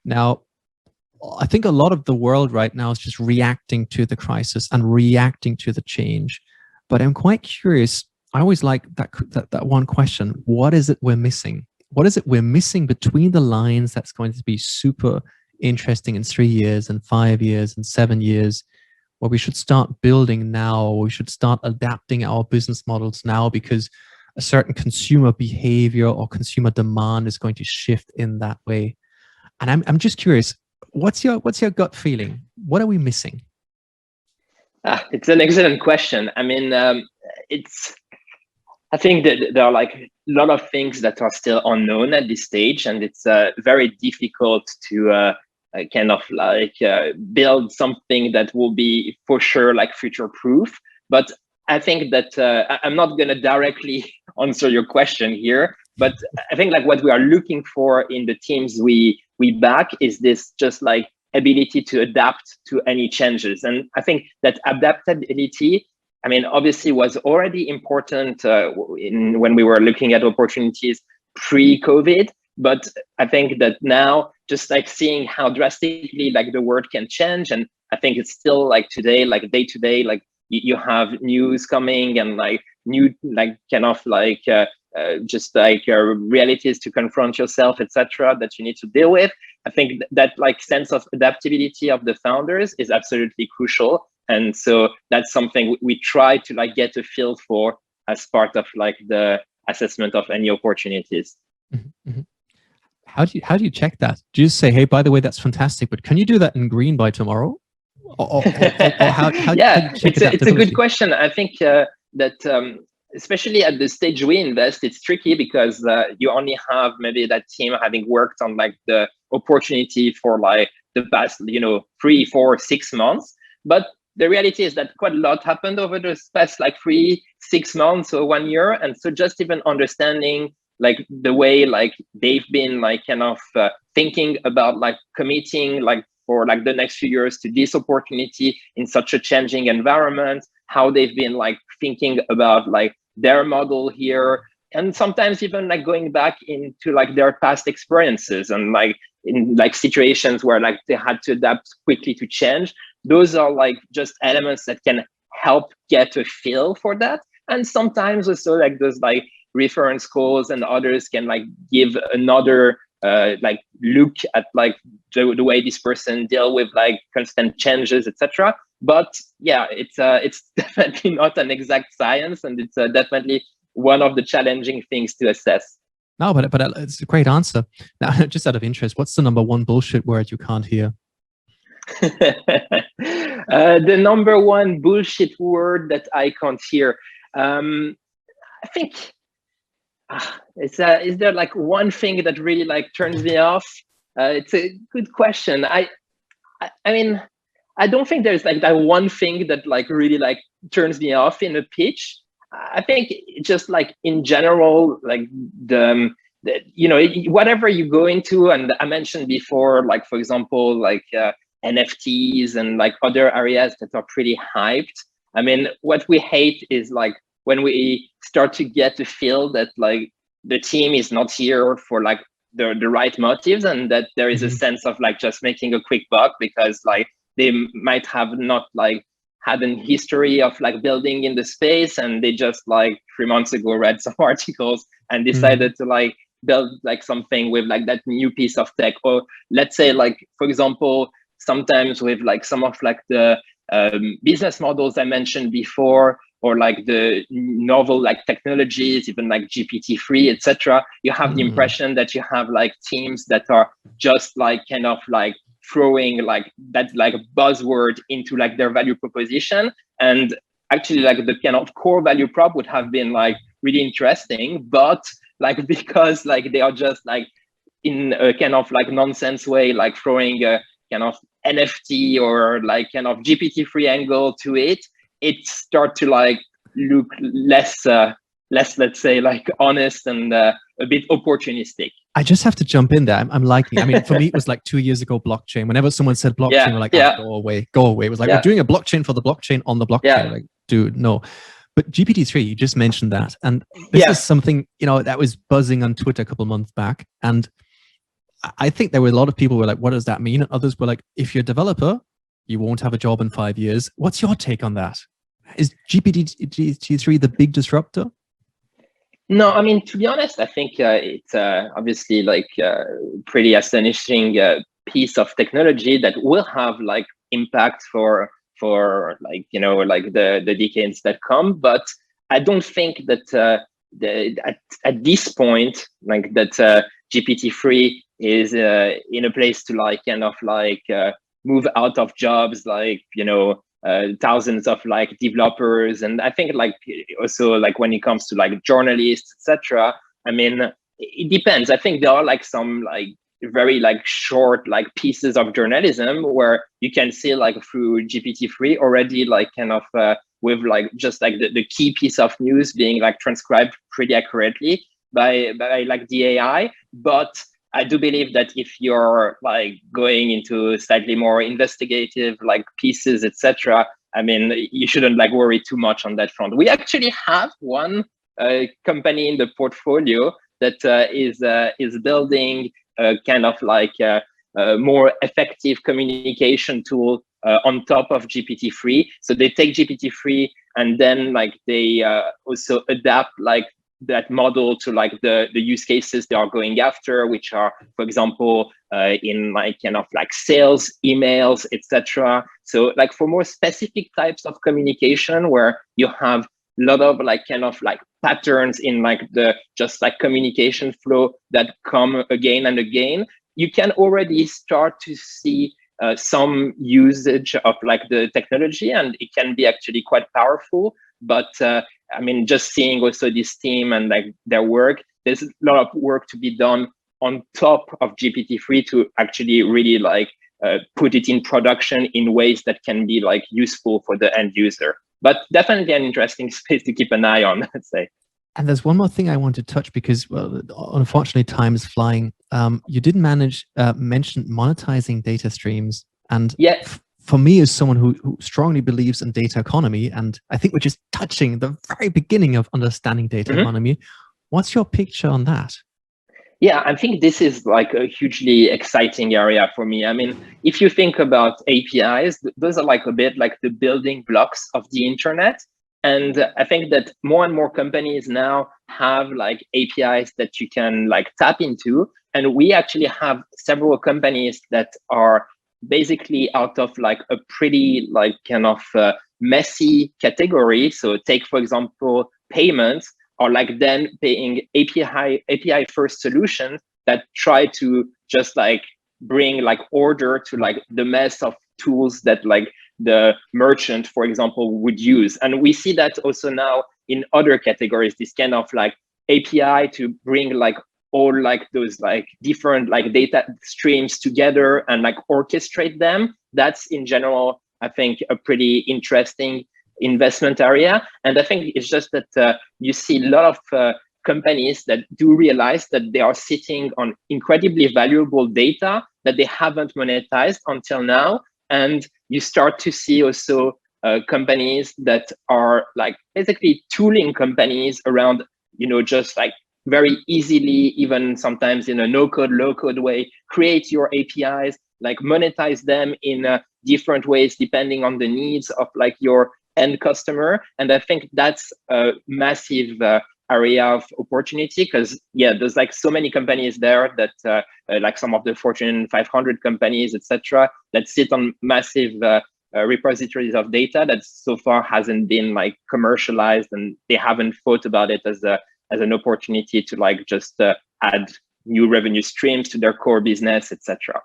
Now, I think a lot of the world right now is just reacting to the crisis and reacting to the change. But I'm quite curious. I always like that one question: what is it we're missing? What is it we're missing between the lines that's going to be super interesting in 3 years and 5 years and 7 years? Where we should start building now, or we should start adapting our business models now, because a certain consumer behavior or consumer demand is going to shift in that way. And I'm just curious, what's your gut feeling? What are we missing? It's an excellent question. I mean, I think that there are like a lot of things that are still unknown at this stage, and it's very difficult to kind of like build something that will be for sure like future proof. But I think that I'm not going to directly answer your question here, but I think like what we are looking for in the teams we back is this just like ability to adapt to any changes. And I think that adaptability, I mean, obviously was already important when we were looking at opportunities pre-COVID. But I think that now, just like seeing how drastically like the world can change, and I think it's still like today, like day to day, like you have news coming and like new like kind of like just like realities to confront yourself, etc., that you need to deal with. I think that like sense of adaptability of the founders is absolutely crucial, and so that's something we try to like get a feel for as part of like the assessment of any opportunities. Mm-hmm. How do you check that? Do you say, hey, by the way, that's fantastic, but can you do that in green by tomorrow? Or how yeah, do you check it's a good question. I think that especially at the stage we invest, it's tricky because you only have maybe that team having worked on like the opportunity for like the past 3, 4, 6 months. But the reality is that quite a lot happened over the past like 3, 6 months or 1 year, and so just even understanding like the way like they've been like kind of thinking about like committing like for like the next few years to this opportunity in such a changing environment, how they've been like thinking about like their model here, and sometimes even like going back into like their past experiences and like in like situations where like they had to adapt quickly to change. Those are like just elements that can help get a feel for that. And sometimes also like those like reference calls and others can like give another like look at like the way this person deal with like constant changes, etc. But yeah, it's definitely not an exact science, and it's definitely one of the challenging things to assess. No, but it's a great answer. Now, just out of interest, what's the number one bullshit word you can't hear? The number one bullshit word that I can't hear. I think is there like one thing that really like turns me off? It's a good question. I mean, I don't think there's like that one thing that like really like turns me off in a pitch. I think just like in general, like the whatever you go into, and I mentioned before, like for example, like NFTs and like other areas that are pretty hyped. I mean, what we hate is like when we start to get to feel that like the team is not here for like the right motives, and that there is a sense of like just making a quick buck because like they might have not like had an history of like building in the space, and they just like 3 months ago read some articles and decided to like build like something with like that new piece of tech. Or let's say like, for example, sometimes with like some of like the business models I mentioned before, or like the novel like technologies, even like GPT-3, etc., you have the impression that you have like teams that are just like kind of like throwing like that like buzzword into like their value proposition. And actually like the kind of core value prop would have been like really interesting, but like because like they are just like in a kind of like nonsense way, like throwing a kind of NFT or like kind of GPT-3 angle to it, it start to like look less, let's say like honest and a bit opportunistic. I just have to jump in there. I'm liking it. I mean, for me, it was like 2 years ago, blockchain. Whenever someone said blockchain, we're like, oh, go away, go away. It was like, we're doing a blockchain for the blockchain on the blockchain. Like, dude, no. But GPT-3, you just mentioned that. And this is something, that was buzzing on Twitter a couple of months back. And I think there were a lot of people who were like, what does that mean? And others were like, if you're a developer, you won't have a job in 5 years. What's your take on that? Is GPT-3 the big disruptor? No, I mean, to be honest, I think it's obviously like a pretty astonishing piece of technology that will have like impact for like, like the decades that come. But I don't think that at this point, like that GPT-3 is in a place to like kind of like move out of jobs, like, thousands of like developers. And I think like also like when it comes to like journalists, etc., I mean, it depends. I think there are like some like very like short like pieces of journalism where you can see like through GPT-3 already like kind of with like just like the key piece of news being like transcribed pretty accurately by like the AI. But I do believe that if you're like going into slightly more investigative like pieces, etc., I mean, you shouldn't like worry too much on that front. We actually have one company in the portfolio that is building a kind of like a more effective communication tool on top of GPT-3. So they take GPT-3 and then like they also adapt like that model to like the use cases they are going after, which are, for example, in like kind of like sales, emails, etc. So like for more specific types of communication where you have a lot of like kind of like patterns in like the just like communication flow that come again and again, you can already start to see some usage of like the technology, and it can be actually quite powerful. But I mean, just seeing also this team and like their work, there's a lot of work to be done on top of GPT-3 to actually really like put it in production in ways that can be like useful for the end user. But definitely an interesting space to keep an eye on, let's say. And there's one more thing I want to touch because, well, unfortunately, time is flying. You didn't mention monetizing data streams. And yeah. For me, as someone who strongly believes in data economy, and I think we're just touching the very beginning of understanding data economy, what's your picture on that? Yeah, I think this is like a hugely exciting area for me. I mean, if you think about APIs, those are like a bit like the building blocks of the internet. And I think that more and more companies now have like APIs that you can like tap into. And we actually have several companies that are basically out of like a pretty like kind of messy category. So take, for example, payments, or like then paying API first solutions that try to just like bring like order to like the mess of tools that like the merchant, for example, would use. And we see that also now in other categories, this kind of like API to bring like all like those like different like data streams together and like orchestrate them. That's in general, I think, a pretty interesting investment area. And I think it's just that you see a lot of companies that do realize that they are sitting on incredibly valuable data that they haven't monetized until now. And you start to see also companies that are like basically tooling companies around, you know, just like very easily, even sometimes in a no-code, low-code way, create your APIs, like monetize them in different ways depending on the needs of like your end customer. And I think that's a massive area of opportunity because, yeah, there's like so many companies there that like some of the Fortune 500 companies, etc., that sit on massive repositories of data that so far hasn't been like commercialized, and they haven't thought about it as an opportunity to like just add new revenue streams to their core business, etc.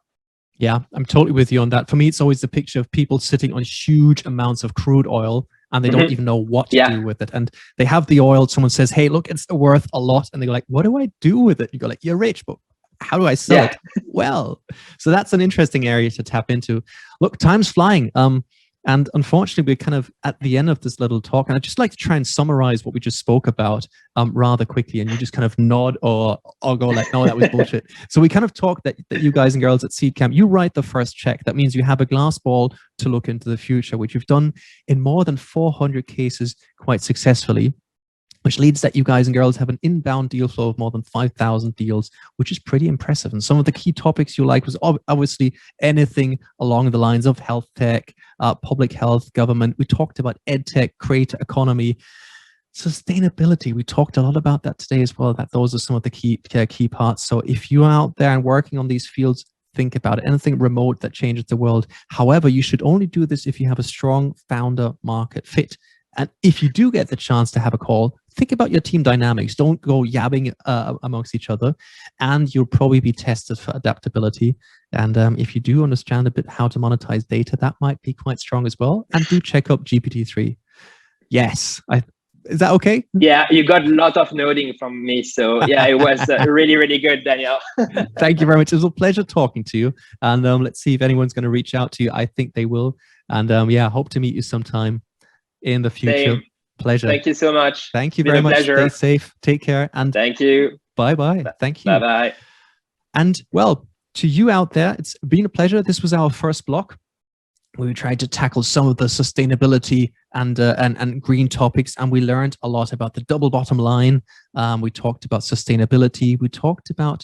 Yeah, I'm totally with you on that. For me, it's always the picture of people sitting on huge amounts of crude oil and they don't even know what to do with it. And they have the oil, someone says, hey, look, it's worth a lot. And they go like, what do I do with it? You go like, you're rich, but how do I sell it? Well, so that's an interesting area to tap into. Look, time's flying. And unfortunately, we're kind of at the end of this little talk. And I'd just like to try and summarize what we just spoke about rather quickly. And you just kind of nod or go like, no, that was bullshit. So we kind of talked that you guys and girls at Seedcamp, you write the first check. That means you have a glass ball to look into the future, which you've done in more than 400 cases quite successfully, which leads that you guys and girls have an inbound deal flow of more than 5,000 deals, which is pretty impressive. And some of the key topics you like was obviously anything along the lines of health tech, public health, government. We talked about ed tech, creator economy, sustainability. We talked a lot about that today as well, that those are some of the key parts. So if you're out there and working on these fields, think about it. Anything remote that changes the world. However, you should only do this if you have a strong founder market fit. And if you do get the chance to have a call, think about your team dynamics. Don't go yabbing amongst each other, and you'll probably be tested for adaptability. And if you do understand a bit how to monetize data, that might be quite strong as well. And do check out GPT-3. Yes. Is that okay? Yeah, you got a lot of nodding from me. So yeah, it was really, really good, Daniel. Thank you very much. It was a pleasure talking to you. And let's see if anyone's going to reach out to you. I think they will. And yeah, hope to meet you sometime in the future. Same. Pleasure. Thank you so much. Thank you very much. Pleasure. Stay safe. Take care. And thank you. Bye-bye. Thank you. Bye-bye. And well, to you out there, it's been a pleasure. This was our first block. We tried to tackle some of the sustainability and green topics, and we learned a lot about the double bottom line. We talked about sustainability. We talked about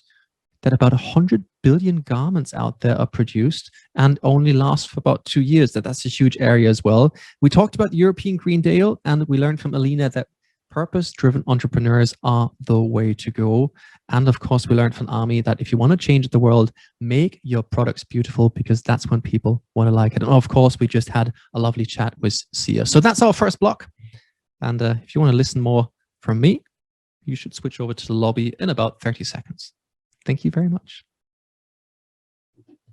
that about 100 billion garments out there are produced and only last for about 2 years. That's a huge area as well. We talked about the European Green Deal, and we learned from Alina that purpose-driven entrepreneurs are the way to go. And of course, we learned from Ami that if you want to change the world, make your products beautiful, because that's when people want to like it. And of course, we just had a lovely chat with Sia. So that's our first block. And if you want to listen more from me, you should switch over to the lobby in about 30 seconds. Thank you very much.